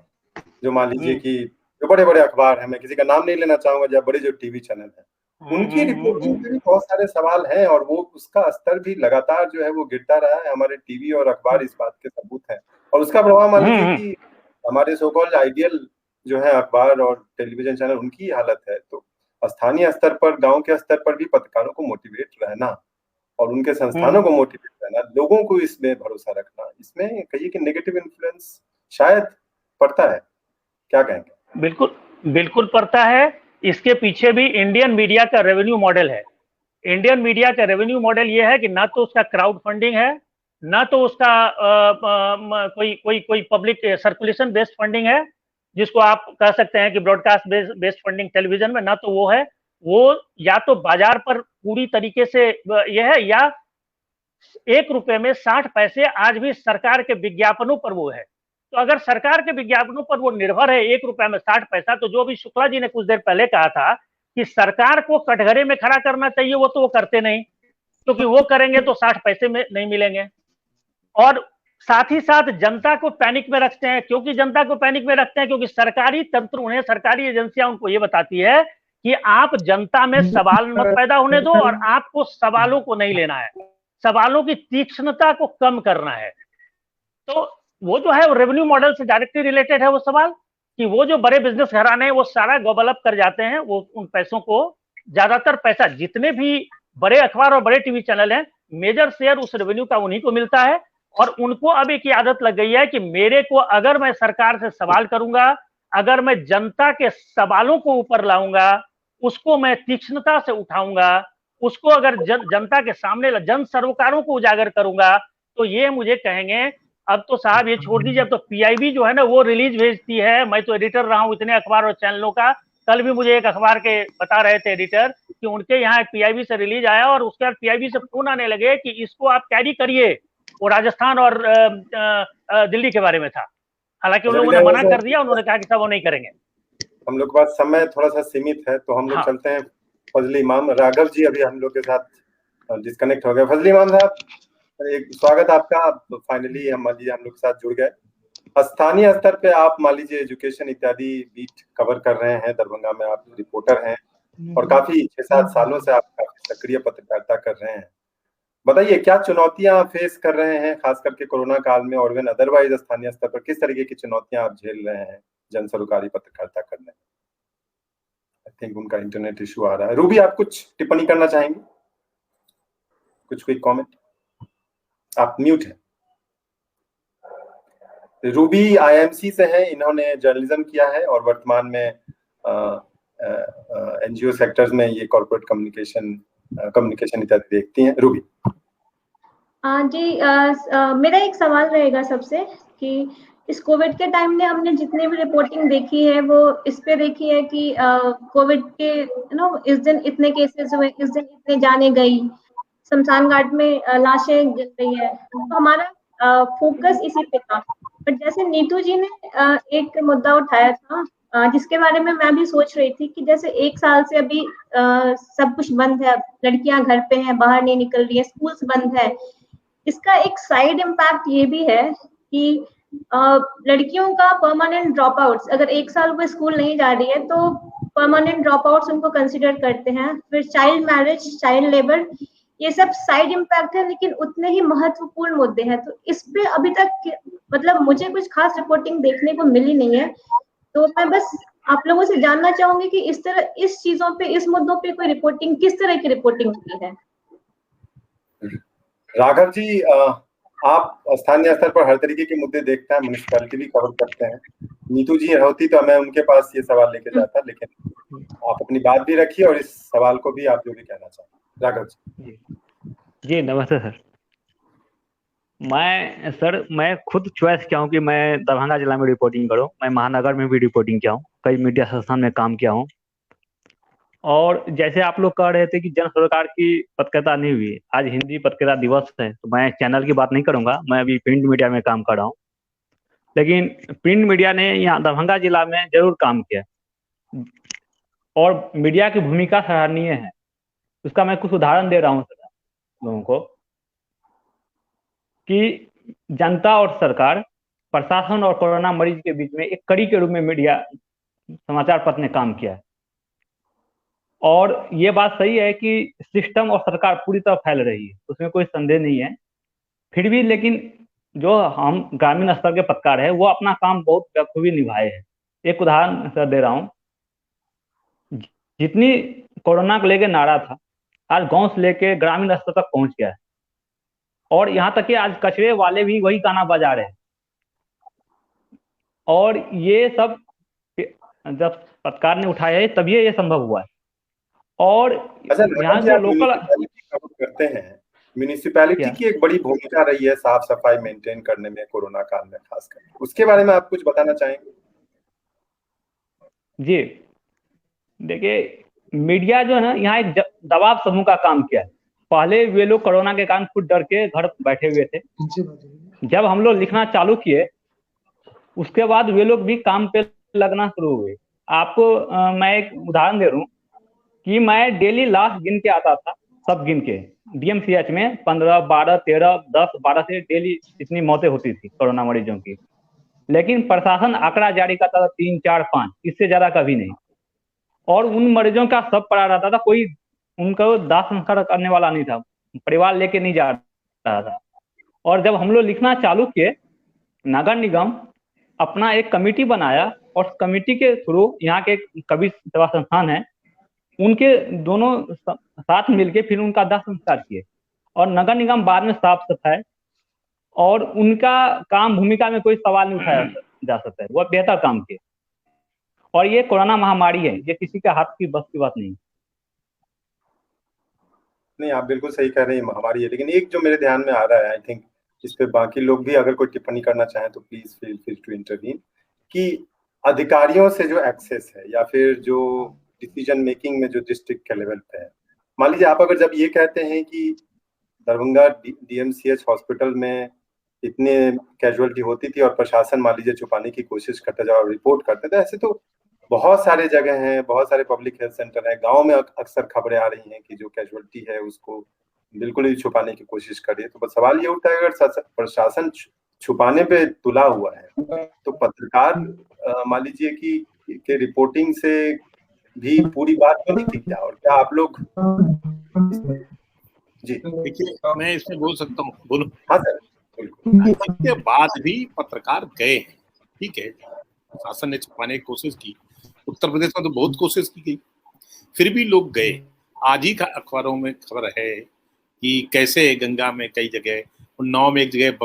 जो मान लीजिए कि जो बड़े बड़े अखबार हैं, मैं किसी का नाम नहीं लेना चाहूंगा, जब बड़े जो टीवी चैनल हैं, उनकी रिपोर्टिंग पे भी बहुत सारे सवाल हैं और वो उसका स्तर भी लगातार जो है वो गिरता रहा है। हमारे टीवी और अखबार इस बात के सबूत हैं और उसका प्रभाव मान लीजिए कि हमारे सो कॉल्ड आइडियल जो है अखबार और टेलीविजन चैनल, उनकी हालत है। तो स्थानीय स्तर पर, गांव के स्तर पर भी पत्रकारों को मोटिवेट रहना और उनके संस्थानों को मोटिवेट रहना, लोगों को इसमें भरोसा रखना, इसमें कहिए कि नेगेटिव इन्फ्लुएंस शायद पड़ता है। क्या कहेंगे? बिल्कुल बिल्कुल पड़ता है। इसके पीछे भी इंडियन मीडिया का रेवेन्यू मॉडल है। इंडियन मीडिया का रेवेन्यू मॉडल यह है कि ना तो उसका क्राउड फंडिंग है, ना तो उसका कोई पब्लिक सर्कुलेशन बेस्ड फंडिंग है, जिसको आप कह सकते हैं कि ब्रॉडकास्ट बेस्ड फंडिंग टेलीविजन में, ना तो वो है। वो या तो बाजार पर पूरी तरीके से यह है, या 1 रुपए में 60 पैसे आज भी सरकार के विज्ञापनों पर वो है। तो अगर सरकार के विज्ञापनों पर वो निर्भर है 1 रुपए में 60 पैसा, तो जो अभी शुक्ला जी ने कुछ देर पहले कहा था कि सरकार को कटघरे में खड़ा करना चाहिए, वो तो वो करते नहीं, क्योंकि वो करेंगे तो 60 पैसे में नहीं मिलेंगे। और साथ ही साथ जनता को पैनिक में रखते हैं। क्योंकि जनता को पैनिक में रखते हैं क्योंकि सरकारी तंत्र उन्हें, सरकारी एजेंसियां उनको ये बताती है कि आप जनता में सवाल मत पैदा होने दो और आपको सवालों को नहीं लेना है, सवालों की तीक्ष्णता को कम करना है। तो वो जो है वो रेवेन्यू मॉडल से डायरेक्टली रिलेटेड है वो सवाल, कि वो जो बड़े बिजनेस घराने हैं वो सारा गॉबल अप कर जाते हैं। वो उन पैसों को, ज्यादातर पैसा जितने भी बड़े अखबार और बड़े टीवी चैनल हैं, मेजर शेयर उस रेवेन्यू का उन्हीं को मिलता है। और उनको अब एक आदत लग गई है कि मेरे को, अगर मैं सरकार से सवाल करूंगा, अगर मैं जनता के सवालों को ऊपर लाऊंगा, उसको मैं तीक्ष्णता से उठाऊंगा, उसको अगर जनता के सामने जन सरोकारों को उजागर करूंगा, तो ये मुझे कहेंगे अब तो साहब ये छोड़ दीजिए, अब तो पीआईबी जो है ना वो रिलीज भेजती है। मैं तो एडिटर रहा हूं इतने अखबार और चैनलों का। कल भी मुझे एक अखबार के बता रहे थे एडिटर कि उनके यहाँ एक पीआईबी से रिलीज आया और उसके बाद पीआईबी से फोन आने लगे कि इसको आप कैरी करिए। वो राजस्थान और दिल्ली के बारे में था। हालांकि उन लोगों ने मना कर दिया, उन्होंने कहा कि सब वो नहीं करेंगे। हम लोग के पास समय थोड़ा सा सीमित है, तो हम लोग चलते हैं फजली इमाम। राघव जी अभी हम लोग के साथ डिस्कनेक्ट हो गए। फजली इमाम साहब, एक स्वागत आपका। फाइनली हम लोग के साथ जुड़ गए। स्थानीय स्तर पे आप मान लीजिए एजुकेशन इत्यादि बीट कवर कर रहे हैं, दरभंगा में आप रिपोर्टर हैं और काफी 6-7 सालों से आप काफी सक्रिय पत्रकारिता कर रहे हैं। बताइए क्या चुनौतियां फेस कर रहे हैं, खास करके कोरोना काल में, और इवन अदरवाइज स्थानीय स्तर पर किस तरीके की चुनौतियां आप झेल रहे हैं जन सरोकारी पत्रकारिता करने में? आई थिंक उनका इंटरनेट इशू आ रहा है। रूबी, आप कुछ टिप्पणी करना चाहेंगे? कुछ क्विक कमेंट? आप म्यूट हैं। रूबी आईएमसी से हैं, इन्होंने जर्नलिज्म किया है और वर्तमान में एनजीओ सेक्टर्स में ये कॉर्पोरेट कम्युनिकेशन इत्यादि देखती हैं। रूबी जी, मेरा एक सवाल रहेगा सबसे कि इस कोविड के टाइम में हमने जितने भी रिपोर्टिंग देखी है वो इस पे देखी है कि कोविड के इस दिन इतने केसेस हुए, इस दिन इतने जाने गई, शमशान घाट में लाशें गिर रही है, तो हमारा फोकस इसी पे था। बट जैसे नीतू जी ने एक मुद्दा उठाया था जिसके बारे में मैं भी सोच रही थी कि जैसे 1 साल से अभी सब कुछ बंद है, लड़कियां घर पे हैं, बाहर नहीं निकल रही है, स्कूल्स बंद है। इसका एक साइड इम्पैक्ट ये भी है कि लड़कियों का परमानेंट ड्रॉप आउट्स, अगर 1 साल वो स्कूल नहीं जा रही है तो परमानेंट ड्रॉप आउट्स उनको कंसिडर करते हैं। फिर चाइल्ड मैरिज, चाइल्ड लेबर, ये सब साइड इम्पैक्ट है, लेकिन उतने ही महत्वपूर्ण मुद्दे हैं। तो इस पे अभी तक मतलब मुझे कुछ खास रिपोर्टिंग देखने को मिली नहीं है। तो मैं बस आप लोगों से जानना चाहूंगी कि इस तरह इस चीजों पे, इस मुद्दों पे कोई रिपोर्टिंग, किस तरह की रिपोर्टिंग हुई है? राघव जी, आप स्थानीय स्तर पर हर तरीके के मुद्दे देखते हैं, म्युनिसिपैलिटी भी कवर करते हैं। नीतू जी होती तो मैं उनके पास ये सवाल लेके जाता, लेकिन आप अपनी बात भी रखिए और इस सवाल को भी आप जो भी कहना चाहें। राघव जी नमस्ते सर। मैं खुद चॉइस किया हूँ कि मैं दरभंगा जिला में रिपोर्टिंग करूँ। मैं महानगर में भी रिपोर्टिंग किया हूँ, कई मीडिया संस्थान में काम किया हूँ। और जैसे आप लोग कह रहे थे कि जन सरोकार की पत्रकारिता नहीं हुई, आज हिंदी पत्रकारिता दिवस है, तो मैं चैनल की बात नहीं करूंगा। मैं अभी प्रिंट मीडिया में काम कर रहा हूँ, लेकिन प्रिंट मीडिया ने यहाँ दरभंगा जिला में जरूर काम किया। और मीडिया की भूमिका सराहनीय है। उसका मैं कुछ उदाहरण दे रहा हूँ लोगों को कि जनता और सरकार, प्रशासन और कोरोना मरीज के बीच में एक कड़ी के रूप में मीडिया समाचार पत्र ने काम किया है। और ये बात सही है कि सिस्टम और सरकार पूरी तरह फैल रही है, उसमें कोई संदेह नहीं है। फिर भी लेकिन जो हम ग्रामीण स्तर के पत्रकार है वो अपना काम बहुत बखूबी निभाए हैं। एक उदाहरण सर दे रहा हूँ, जितनी कोरोना को लेके नारा था आज गांव से लेके ग्रामीण स्तर तक पहुंच गया है। और यहाँ तक कि आज कचरे वाले भी वही गाना बजा रहे हैं। और ये सब जब पत्रकार ने उठाया है तभी ये संभव हुआ है। और अच्छा, यहाँ जी जो आप लोकल म्यूनिसिपैलिटी कवर करते हैं, म्यूनिसिपैलिटी की एक बड़ी भूमिका रही है साफ सफाई मेंटेन करने में कोरोना काल में खासकर, उसके बारे में आप कुछ बताना चाहेंगे? जी देखिए, मीडिया जो है ना यहाँ एक दबाव समूह का काम किया है। पहले वे लोग कोरोना के कारण खुद डर के घर बैठे हुए थे। जब हम लोग लिखना चालू किए उसके बाद वे लोग भी काम पे लगना शुरू हुए। आपको मैं एक उदाहरण दे रहा हूँ कि मैं डेली लाश गिन के आता था, सब गिन के डीएमसीएच में 15, 12, 13, 10, 12 से डेली इतनी मौतें होती थी कोरोना मरीजों की। लेकिन प्रशासन आंकड़ा जारी करता था 3, 4, 5, इससे ज्यादा कभी नहीं। और उन मरीजों का सब पड़ा रहता था, कोई उनको दाह संस्कार करने वाला नहीं था, परिवार लेके नहीं जा रहा था। और जब हम लोग लिखना चालू किए, नगर निगम अपना एक कमेटी बनाया और कमेटी के थ्रू यहाँ के कवि सेवा संस्थान है, उनके दोनों साथ मिलके फिर उनका दाह संस्कार किए। और नगर निगम बाद में साफ सफाई, और उनका काम भूमिका में कोई सवाल नहीं उठाया जा सकता है, वह बेहतर काम किए। और ये कोरोना महामारी है, ये किसी के हाथ की बस की बात नहीं। नहीं, आप बिल्कुल सही कह रहे हैं, महामारी है। लेकिन एक जो मेरे ध्यान में आ रहा है, आई थिंक इस पे बाकी लोग भी अगर कोई टिप्पणी करना चाहें तो please feel free to intervene, कि अधिकारियों से जो एक्सेस है या फिर जो डिसीजन मेकिंग में जो डिस्ट्रिक्ट के लेवल पे है, मान लीजिए आप अगर जब ये कहते हैं कि दरभंगा डीएमसीएच हॉस्पिटल में इतने कैजुअलिटी होती थी और प्रशासन मान लीजिए छुपाने की कोशिश करता था और रिपोर्ट करते थे, ऐसे तो बहुत सारे जगह हैं, बहुत सारे पब्लिक हेल्थ सेंटर हैं, गांव में अक्सर खबरें आ रही हैं कि जो कैजुअलिटी है उसको बिल्कुल ही छुपाने की कोशिश कर रही है। तो बस सवाल ये उठता है, अगर प्रशासन छुपाने पे तुला हुआ है तो पत्रकार मान लीजिए कि रिपोर्टिंग से भी पूरी बात क्यों नहीं दिखता? और क्या आप लोग जी देखिए, मैं इसमें बोल सकता हूँ, बोलो। हाँ सर, बिल्कुल। इसके बाद भी पत्रकार गए हैं, ठीक है, शासन ने छुपाने की कोशिश की, उत्तर प्रदेश में तो बहुत कोशिश की गई, फिर भी लोग गए। आज ही का अखबारों में खबर है कि कैसे गंगा में कई जगह, उन्नाव में एक जगह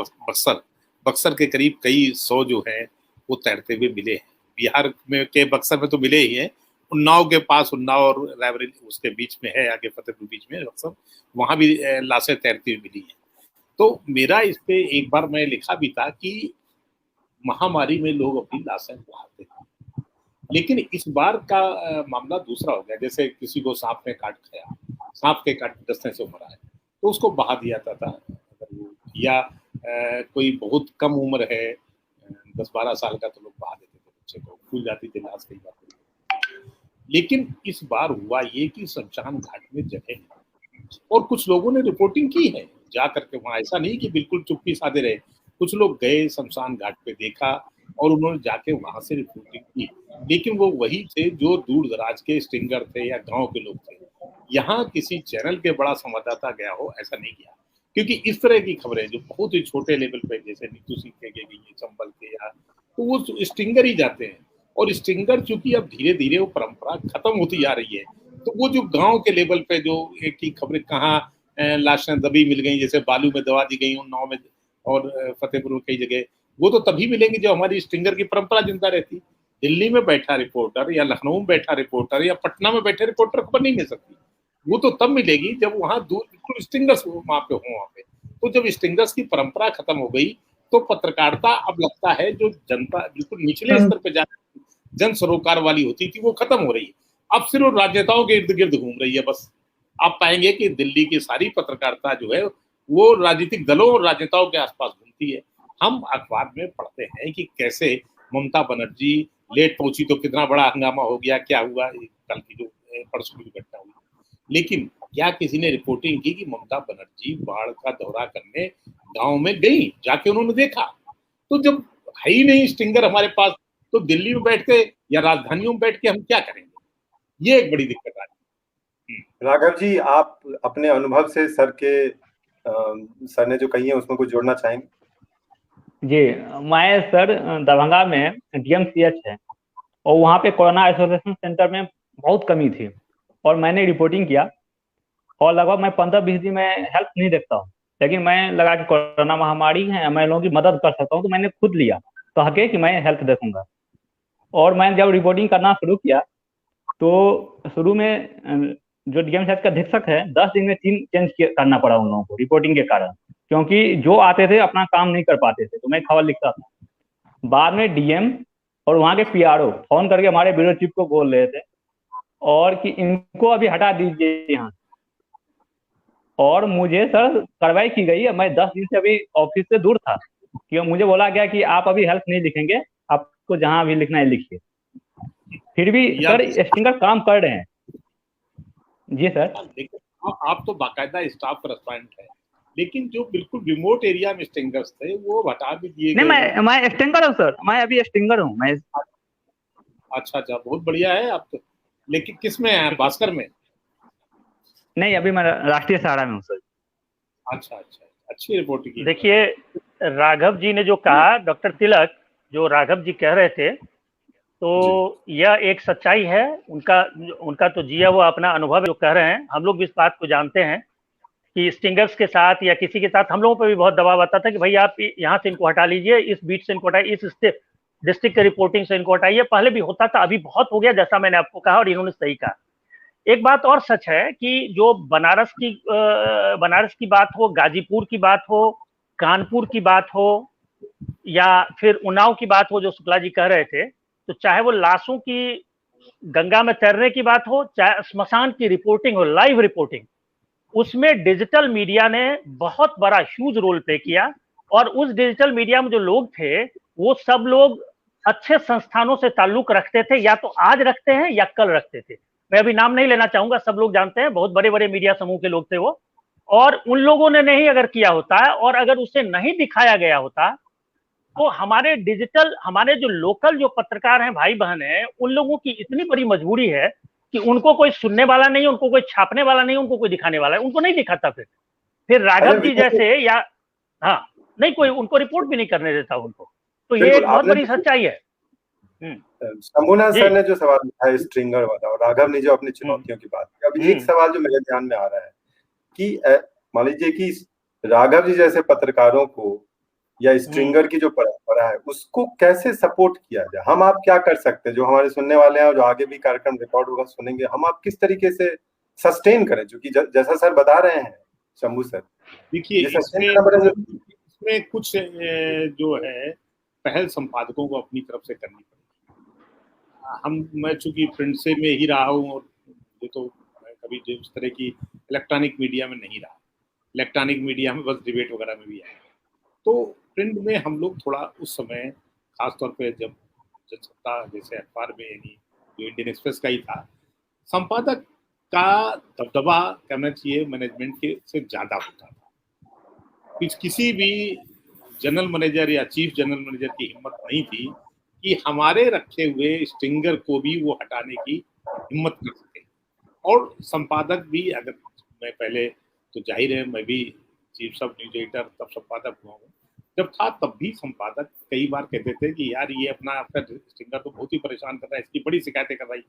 बक्सर के करीब कई 100 जो है वो तैरते हुए मिले हैं। बिहार में के बक्सर में तो मिले ही हैं, उन्नाव के पास, उन्नाव और रायबरेली उसके बीच में है, आगे फतेहपुर बीच में बक्सर, वहां भी लाशें तैरती हुई मिली हैं। तो मेरा इस पे एक बार मैं लिखा भी था कि महामारी में लोग अपनी लाशें बहाते हैं, लेकिन इस बार का मामला दूसरा हो गया। जैसे किसी को सांप ने काट खाया, सांप के काट डसने से मरा है तो उसको बहा दिया जाता था, या कोई बहुत कम उम्र है, 10-12 साल का, तो लोग बहा देते थे, बच्चे को फूल जाती थी लाश कई बार। लेकिन इस बार हुआ ये कि शमशान घाट में जगह नहीं, और कुछ लोगों ने रिपोर्टिंग की है जा करके वहां, ऐसा नहीं कि बिल्कुल चुप्पी साधे रहे। कुछ लोग गए शमशान घाट पे, देखा और उन्होंने जाके वहां से रिपोर्टिंग की, लेकिन वो वही थे जो दूर दराज के स्टिंगर थे या गांव के लोग थे। यहाँ किसी चैनल के बड़ा संवाददाता गया हो, ऐसा नहीं किया, क्योंकि इस तरह की खबरें जो बहुत ही छोटे लेवल पे, जैसे नीतू सिंह के गई है चंबल के, या तो वो स्टिंगर ही जाते हैं। और स्टिंगर चूंकि अब धीरे धीरे वो परंपरा खत्म होती जा रही है, तो वो जो गांव के लेवल पे जो एक ही खबरें, कहाँ लाशें दबी मिल गई, जैसे बालू में दबा दी गई उन्नाव में और फतेहपुर में कई जगह, वो तो तभी मिलेंगी जब हमारी स्टिंगर की परंपरा जिंदा रहती। दिल्ली में बैठा रिपोर्टर या लखनऊ में बैठा रिपोर्टर या पटना में बैठे रिपोर्टर खबर नहीं मिल सकती, वो तो तब मिलेगी जब वहां दूर बिल्कुल स्टिंगर्स वहां पे हो। वहां पे तो जब स्टिंगर्स की परंपरा खत्म हो गई तो पत्रकारिता अब लगता है जो जनता बिल्कुल निचले स्तर पे जाकर जन सरोकार वाली होती थी वो खत्म हो रही है, अब सिर्फ राजनेताओं के इर्द गिर्द घूम रही है। बस आप पाएंगे कि दिल्ली की सारी पत्रकारिता जो है वो राजनीतिक दलों और राजनेताओं के आसपास घूमती है। हम अखबार में पढ़ते हैं कि कैसे ममता बनर्जी लेट पहुंची तो कितना बड़ा हंगामा हो गया, क्या हुआ कल की जो परसों की घटना हुई। लेकिन क्या किसी ने रिपोर्टिंग की कि ममता बनर्जी बाढ़ का दौरा करने गांव में गई, जाके उन्होंने देखा? तो जब है ही नहीं स्टिंगर हमारे पास, तो दिल्ली में बैठ के या राजधानियों में बैठ के हम क्या करेंगे? ये एक बड़ी दिक्कत आ रही है। राघव जी, आप अपने अनुभव से सर ने जो कही है उसमें कुछ जोड़ना चाहेंगे? जी, मैं सर दरभंगा में DMCH है और वहाँ पे कोरोना आइसोलेशन सेंटर में बहुत कमी थी और मैंने रिपोर्टिंग किया और लगभग मैं 15-20 दिन में हेल्प नहीं देखता हूँ, लेकिन मैं लगा कि कोरोना महामारी है, मैं लोगों की मदद कर सकता हूँ, तो मैंने खुद लिया कहा के कि मैं हेल्प देखूंगा। और मैंने जब रिपोर्टिंग करना शुरू किया तो शुरू में जो DMCH का अधीक्षक है 10 दिन में टीम चेंज करना पड़ा उन लोगों को रिपोर्टिंग के कारण, क्योंकि जो आते थे अपना काम नहीं कर पाते थे, तो मैं खबर लिखता था। बाद में DM और वहाँ के PRO फोन करके हमारे ब्यूरो चीफ को बोल रहे थे और कि इनको अभी हटा दीजिए यहाँ। और मुझे सर कार्रवाई की गई है, मैं 10 दिन से अभी ऑफिस से दूर था, क्यों मुझे बोला गया कि आप अभी हेल्प नहीं लिखेंगे, आपको जहाँ भी लिखना है लिखिए। फिर भी सर स्टिंगर काम कर रहे हैं। जी सर। आप तो बाकायदा स्टाफ करस्पॉन्डेंट है, लेकिन जो बिल्कुल रिमोट एरिया में स्टिंगर्स थे वो हटा भी दिए गए। नहीं, मैं स्टिंगर हूँ सर, मैं अभी स्टिंगर हूँ मैं। अच्छा, बहुत बढ़िया है आप तो। लेकिन किस में है, भास्कर में? नहीं, अभी मैं राष्ट्रीय सहारा में हूँ सर। अच्छा, अच्छी रिपोर्टिंग की। देखिए, राघव जी ने जो कहा, डॉक्टर तिलक जो राघव जी कह रहे थे, तो यह एक सच्चाई है उनका तो जिया वो अपना अनुभव जो कह रहे हैं। हम लोग भी इस बात को जानते हैं कि स्टिंगर्स के साथ या किसी के साथ हम लोगों पर भी बहुत दबाव आता था कि भाई आप यहाँ से इनको हटा लीजिए, इस बीट से इनको हटाइए, इस डिस्ट्रिक्ट के रिपोर्टिंग से इनको हटाइए। पहले भी होता था, अभी बहुत हो गया, जैसा मैंने आपको कहा और इन्होंने सही कहा। एक बात और सच है कि जो बनारस की बात हो, गाजीपुर की बात हो, कानपुर की बात हो या फिर उन्नाव की बात हो जो शुक्ला जी कह रहे थे, तो चाहे वो लाशों की गंगा में तैरने की बात हो, चाहे श्मशान की रिपोर्टिंग हो, लाइव रिपोर्टिंग, उसमें डिजिटल मीडिया ने बहुत बड़ा ह्यूज रोल प्ले किया। और उस डिजिटल मीडिया में जो लोग थे वो सब लोग अच्छे संस्थानों से ताल्लुक रखते थे, या तो आज रखते हैं या कल रखते थे। मैं अभी नाम नहीं लेना चाहूंगा, सब लोग जानते हैं, बहुत बड़े बड़े मीडिया समूह के लोग थे वो। और उन लोगों ने नहीं अगर किया होता और अगर उसे नहीं दिखाया गया होता, तो हमारे जो लोकल जो पत्रकार हैं, भाई बहन हैं, उन लोगों की इतनी बड़ी मजबूरी है कि उनको कोई सुनने वाला नहीं, उनको कोई छापने वाला नहीं, उनको कोई दिखाने वाला है, उनको नहीं दिखाता। फिर राघव जी जैसे या हाँ, नहीं कोई उनको रिपोर्ट भी नहीं करने देता उनको। तो ये एक बहुत बड़ी सच्चाई है। शंभुनाथ सर ने जो सवाल उठाया स्ट्रिंगर वाला और राघव ने जो अपनी चुनौतियों की बात की, अभी एक सवाल जो मेरे ध्यान में आ रहा है कि मान लीजिए कि राघव जी जैसे पत्रकारों को या स्ट्रिंगर की जो परंपरा है उसको कैसे सपोर्ट किया जाए? हम आप क्या कर सकते हैं, जो हमारे सुनने वाले हैं और जो आगे भी कार्यक्रम रिकॉर्ड होगा सुनेंगे, हम आप किस तरीके से सस्टेन करें? क्योंकि जैसा सर बता रहे हैं शंभू सर, देखिए इसमें कुछ जो है पहल संपादकों को अपनी तरफ से करनी पड़ेगी। मैं चूंकि प्रिंट से में ही रहा हूँ और ये तो कभी जिस तरह की इलेक्ट्रॉनिक मीडिया में नहीं रहा, इलेक्ट्रॉनिक मीडिया में बस डिबेट वगैरह में भी आया, तो प्रिंट में हम लोग थोड़ा उस समय खासतौर पे जब जनसत्ता जैसे अखबार में, यानी जो इंडियन एक्सप्रेस का ही था, संपादक का दबदबा करना चाहिए मैनेजमेंट के से ज्यादा होता था। किसी भी जनरल मैनेजर या चीफ जनरल मैनेजर की हिम्मत नहीं थी कि हमारे रखे हुए स्टिंगर को भी वो हटाने की हिम्मत कर सके। और संपादक भी, अगर मैं पहले तो जाहिर है मैं भी चीफ सब न्यूज एडिटर तब संपादक हुआ हूँ, जब था तब भी संपादक कई बार कहते थे कि यार ये अपना आपका स्टिंगर तो बहुत ही परेशान कर रहा है, इसकी बड़ी शिकायतें कर रहा है,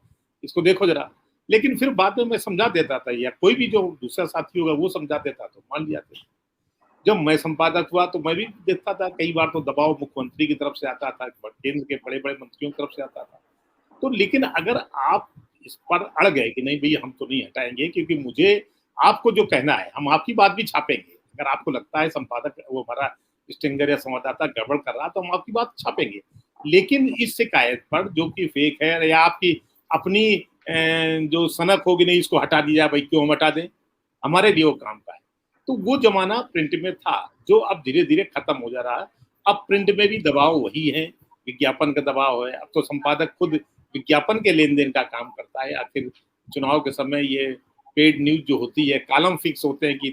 इसको देखो जरा। लेकिन फिर बाद में मैं समझा देता था या कोई भी जो दूसरा साथी होगा वो समझा देता, तो मान लिया था। जब मैं संपादक हुआ तो मैं भी देखता था, कई बार तो दबाव मुख्यमंत्री की तरफ से आता था, केंद्र के बड़े बड़े मंत्रियों की तरफ से आता था। तो लेकिन अगर आप इस पर अड़ गए कि नहीं भैया हम तो नहीं हटाएंगे, क्योंकि मुझे आपको जो कहना है हम आपकी बात भी छापेंगे, अगर आपको लगता है संपादक वो हमारा स्टिंगर या संवाददाता गड़बड़ कर रहा तो हम आपकी बात छापेंगे, लेकिन इस शिकायत पर जो कि फेक है या आपकी अपनी जो सनक होगी नहीं इसको हटा दिया, भाई क्यों हम हटा दें, हमारे लिए वो काम का है। तो वो जमाना प्रिंट में था जो अब धीरे धीरे खत्म हो जा रहा है। अब प्रिंट में भी दबाव वही है, विज्ञापन का दबाव है। अब तो संपादक खुद विज्ञापन के लेन देन का काम करता है। आखिर चुनाव के समय ये पेड न्यूज जो होती है, कॉलम फिक्स होते हैं कि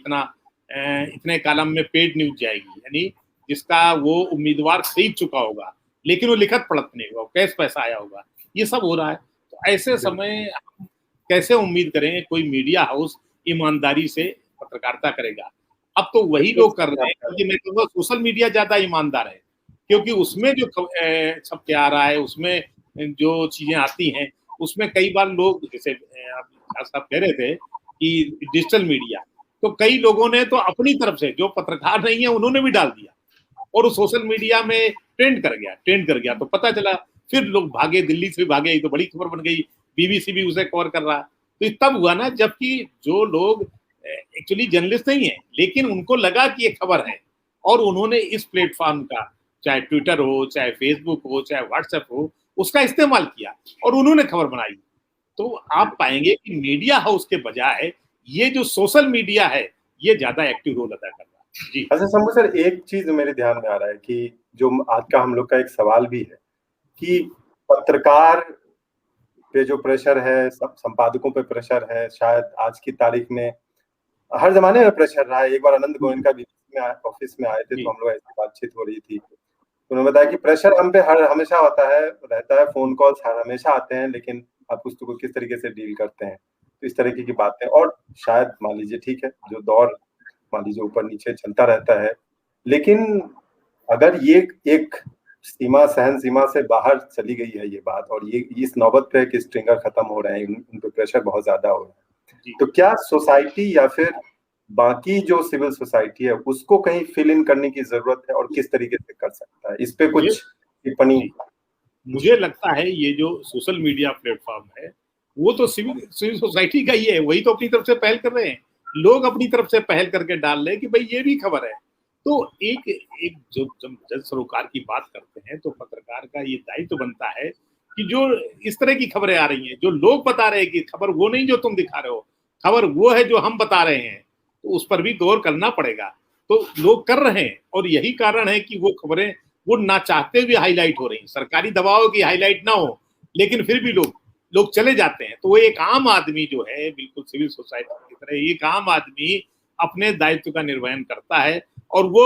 इतने कॉलम में पेड न्यूज जाएगी, यानी जिसका वो उम्मीदवार खरीद चुका होगा लेकिन वो लिखत पढ़त नहीं होगा, कैश पैसा आया होगा, ये सब हो रहा है। तो ऐसे समय हम कैसे उम्मीद करें कोई मीडिया हाउस ईमानदारी से पत्रकारिता करेगा? अब तो वही लोग कर रहे हैं, क्योंकि मैं कहूँगा सोशल मीडिया ज्यादा ईमानदार है, क्योंकि उसमें जो सब क्या आ रहा है, उसमें जो चीजें आती हैं, उसमें कई बार लोग, जैसे आप साहब कह रहे थे कि डिजिटल मीडिया, तो कई लोगों ने तो अपनी तरफ से, जो पत्रकार नहीं है उन्होंने भी डाल दिया और वो सोशल मीडिया में ट्रेंड कर गया तो पता चला, फिर लोग भागे, दिल्ली से भागे, तो बड़ी खबर बन गई, बीबीसी भी उसे कवर कर रहा। तो ये तब हुआ ना जबकि जो लोग एक्चुअली जर्नलिस्ट नहीं है लेकिन उनको लगा कि ये खबर है और उन्होंने इस प्लेटफॉर्म का, चाहे ट्विटर हो, चाहे फेसबुक हो, चाहे व्हाट्सएप हो, उसका इस्तेमाल किया और उन्होंने खबर बनाई। तो आप पाएंगे कि मीडिया हाउस के बजाय ये जो सोशल मीडिया है ये ज्यादा एक्टिव रोल अदा कर रहा है। जी अच्छा शंभू सर, एक चीज मेरे ध्यान में आ रहा है कि जो आज का हम लोग का एक सवाल भी है कि पत्रकार पे जो प्रेशर है, संपादकों पे प्रेशर है, शायद आज की तारीख में हर जमाने में प्रेशर रहा है। एक बार आनंद गोयनका भी ऑफिस में आए थे तो हम लोग ऐसी बातचीत हो रही थी, उन्होंने बताया कि प्रेशर हम पे हमेशा होता है, रहता है, फोन कॉल्स हमेशा आते हैं, लेकिन आप उसको किस तरीके से डील करते हैं, तो इस तरीके की बातें। और शायद मान लीजिए ठीक है, जो दौर मान लीजिए ऊपर नीचे चलता रहता है, लेकिन अगर ये एक सीमा, सहन सीमा से बाहर चली गई है ये बात, और ये इस नौबत पे कि स्ट्रिंगर खत्म हो रहे हैं, उन पे प्रेशर बहुत ज्यादा हो रहा है, तो क्या सोसाइटी या फिर बाकी जो सिविल सोसाइटी है उसको कहीं फिल इन करने की जरूरत है और किस तरीके से कर सकता है? इस पे कुछ टिप्पणी। मुझे लगता है ये जो सोशल मीडिया प्लेटफॉर्म है वो तो सिविल सोसाइटी का ही है, वही तो अपनी तरफ से पहल कर रहे हैं, लोग अपनी तरफ से पहल करके डाल रहे हैं कि भाई ये भी खबर है। तो एक जो जब जन सरोकार की बात करते हैं तो पत्रकार का ये दायित्व बनता है कि जो इस तरह की खबरें आ रही हैं, जो लोग बता रहे हैं कि खबर वो नहीं जो तुम दिखा रहे हो, खबर वो है जो हम बता रहे हैं, तो उस पर भी गौर करना पड़ेगा। तो लोग कर रहे हैं और यही कारण है कि वो खबरें वो ना चाहते हुए हाईलाइट हो रही हैं। सरकारी दबाव की हाईलाइट ना हो लेकिन फिर भी लोग चले जाते हैं। तो वो एक आम आदमी जो है, बिल्कुल सिविल सोसाइटी की तरह एक आम आदमी अपने दायित्व का निर्वहन करता है और वो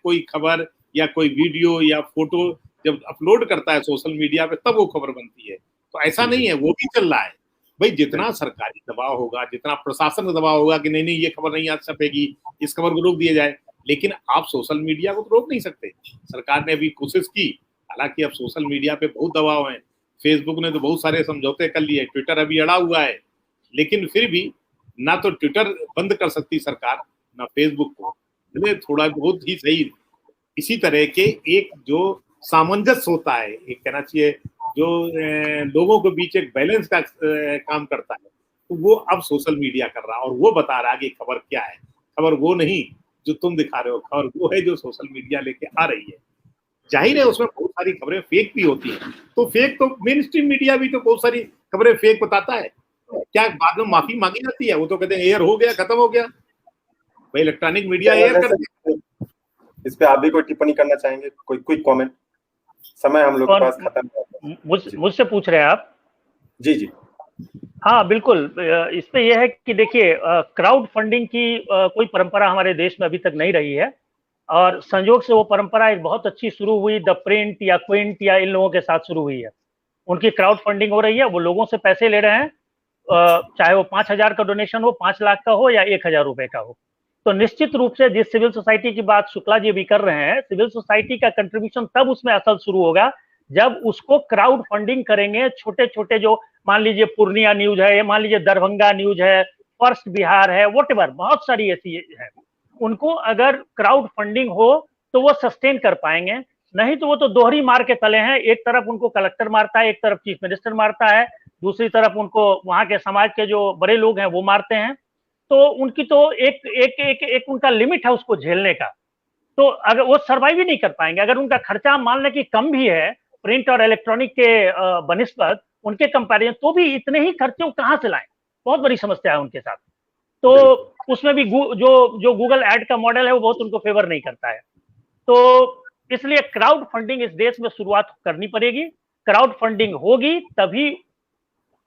कोई खबर या कोई वीडियो या फोटो जब अपलोड करता है सोशल मीडिया पे तब वो खबर बनती है। तो ऐसा नहीं है, वो भी चल रहा है भाई। जितना सरकारी दबाव होगा, जितना प्रशासन का दबाव होगा कि नहीं ये खबर नहीं आज छपेगी, इस खबर को रोक दिया जाए, लेकिन आप सोशल मीडिया को तो रोक नहीं सकते। सरकार ने अभी कोशिश की, हालांकि अब सोशल मीडिया पे बहुत दबाव है, फेसबुक ने तो बहुत सारे समझौते कर लिए, ट्विटर अभी अड़ा हुआ है, लेकिन फिर भी ना तो ट्विटर बंद कर सकती सरकार ना फेसबुक को, थोड़ा बहुत ही सही। इसी तरह के एक जो सामंजस्य होता है, एक कहना चाहिए जो लोगों के बीच एक बैलेंस का काम करता है, तो वो अब सोशल मीडिया कर रहा है और वो बता रहा है कि खबर क्या है। खबर वो नहीं जो तुम दिखा रहे हो, खबर वो है जो सोशल मीडिया लेके आ रही है। जाहिर है उसमें बहुत सारी खबरें फेक भी होती हैं, तो फेक तो मेन स्ट्रीम मीडिया भी तो बहुत सारी खबरें फेक बताता है। क्या बाद में माफी मांगी जाती है? वो तो कहते हैं एयर हो गया, खत्म हो गया। भाई इलेक्ट्रॉनिक मीडिया एयर कर दिया। इस पे आप भी कोई टिप्पणी करना चाहेंगे? कोई क्विक कमेंट? समय हम लोग के पास खत्म है। मुझसे पूछ रहे हैं आप? जी जी हाँ बिल्कुल। इस पे यह है कि देखिए, क्राउड फंडिंग की कोई परंपरा हमारे देश में अभी तक नहीं रही है और संयोग से वो परंपरा एक बहुत अच्छी शुरू हुई द प्रिंट या क्विंट या इन लोगों के साथ शुरू हुई है। उनकी क्राउड फंडिंग हो रही है, वो लोगों से पैसे ले रहे हैं, चाहे वो 5,000 का डोनेशन हो, 5 लाख का हो या 1,000 रुपए का हो। तो निश्चित रूप से जिस सिविल सोसाइटी की बात शुक्ला जी भी कर रहे हैं, सिविल सोसाइटी का कंट्रीब्यूशन तब उसमें असल शुरू होगा जब उसको क्राउड फंडिंग करेंगे। छोटे छोटे जो मान लीजिए पूर्णिया न्यूज है, मान लीजिए दरभंगा न्यूज है, फर्स्ट बिहार है, व्हाटएवर, बहुत सारी ऐसी है, उनको अगर क्राउड फंडिंग हो तो वो सस्टेन कर पाएंगे। नहीं तो वो तो दोहरी मार के तले हैं, एक तरफ उनको कलेक्टर मारता है, एक तरफ चीफ मिनिस्टर मारता है, दूसरी तरफ उनको वहां के समाज के जो बड़े लोग हैं वो मारते हैं। तो उनकी तो एक उनका लिमिट है उसको झेलने का। तो अगर वो सर्वाइव ही नहीं कर पाएंगे, अगर उनका खर्चा मान लें कि कम भी है प्रिंट और इलेक्ट्रॉनिक के बनिस्बत उनके कंपैरिजन, तो भी इतने ही खर्चे कहां से लाएं? बहुत बड़ी समस्या है उनके साथ। तो उसमें भी जो गूगल एड का मॉडल है वो बहुत उनको फेवर नहीं करता है। तो इसलिए क्राउड फंडिंग इस देश में शुरुआत करनी पड़ेगी। क्राउड फंडिंग होगी तभी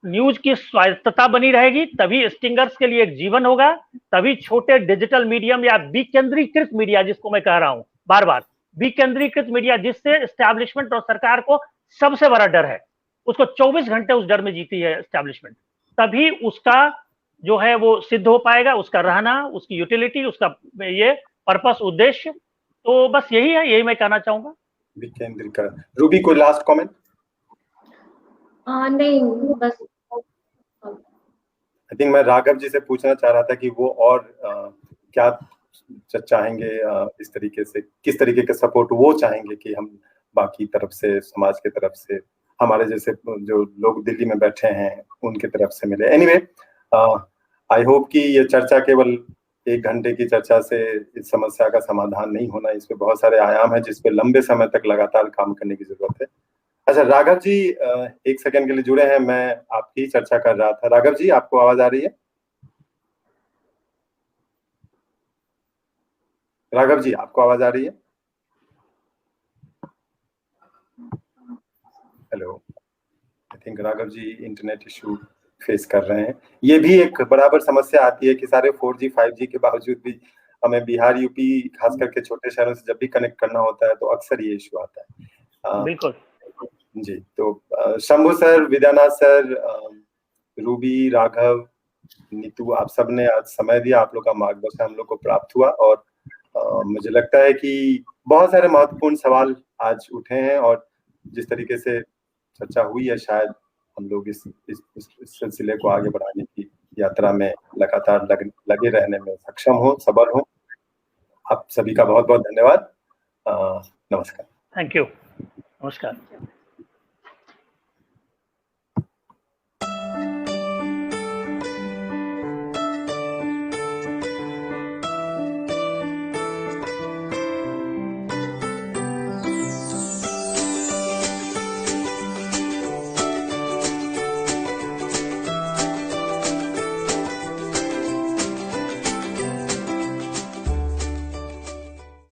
न्यूज की स्वायत्तता बनी रहेगी, तभी स्टिंगर्स के लिए एक जीवन होगा, तभी छोटे डिजिटल मीडियम या विकेंद्रीकृत मीडिया, जिसको मैं कह रहा हूं बार बार, विकेंद्रीकृत मीडिया, जिससे एस्टैब्लिशमेंट और सरकार को सबसे बड़ा डर है, उसको 24 घंटे उस डर में जीती है एस्टैब्लिशमेंट, तभी उसका जो है वो सिद्ध हो पाएगा, उसका रहना, उसकी यूटिलिटी, उसका ये पर्पस, उद्देश्य। तो बस यही है, यही मैं कहना चाहूंगा। विकेंद्रीकरण। रूबी, कोई लास्ट कमेंट? नहीं, बस आई थिंक मैं राघव जी से पूछना चाह रहा था कि वो और क्या चाहेंगे, इस तरीके से किस तरीके का सपोर्ट वो चाहेंगे कि हम बाकी तरफ से, समाज के तरफ से, हमारे जैसे जो लोग दिल्ली में बैठे हैं उनके तरफ से मिले। एनीवे, आई होप कि ये चर्चा केवल 1 घंटे की चर्चा से इस समस्या का समाधान नहीं होना, इसमें बहुत सारे आयाम हैं जिस पे लंबे समय तक लगातार काम करने की जरूरत है। अच्छा राघव जी, 1 सेकंड के लिए जुड़े हैं, मैं आपकी चर्चा कर रहा था। राघव जी, आपको आवाज आ रही है? राघव जी, आपको आवाज आ रही है? Hello, I think Raghav ji internet issue face कर रहे हैं। ये भी एक बराबर समस्या आती है कि सारे 4G 5G के बावजूद भी हमें बिहार, यूपी, खास करके छोटे शहरों से जब भी कनेक्ट करना होता है तो अक्सर ये इशू आता है। बिल्कुल जी, तो Shambhu sir, Vidyanath sir, Ruby, Raghav, Neetu, आप सबने आज समय दिया, आप लोग का मार्गदर्शन हम लोग को प्राप्त हुआ और मुझे लगता है कि बहुत सारे महत्वपूर्ण सवाल आज उठे हैं और जिस तरीके से चर्चा हुई है, शायद हम लोग इस सिलसिले को आगे बढ़ाने की यात्रा में लगातार लगे रहने में सक्षम हो, सबल हो। आप सभी का बहुत बहुत धन्यवाद। नमस्कार। Thank you. नमस्कार।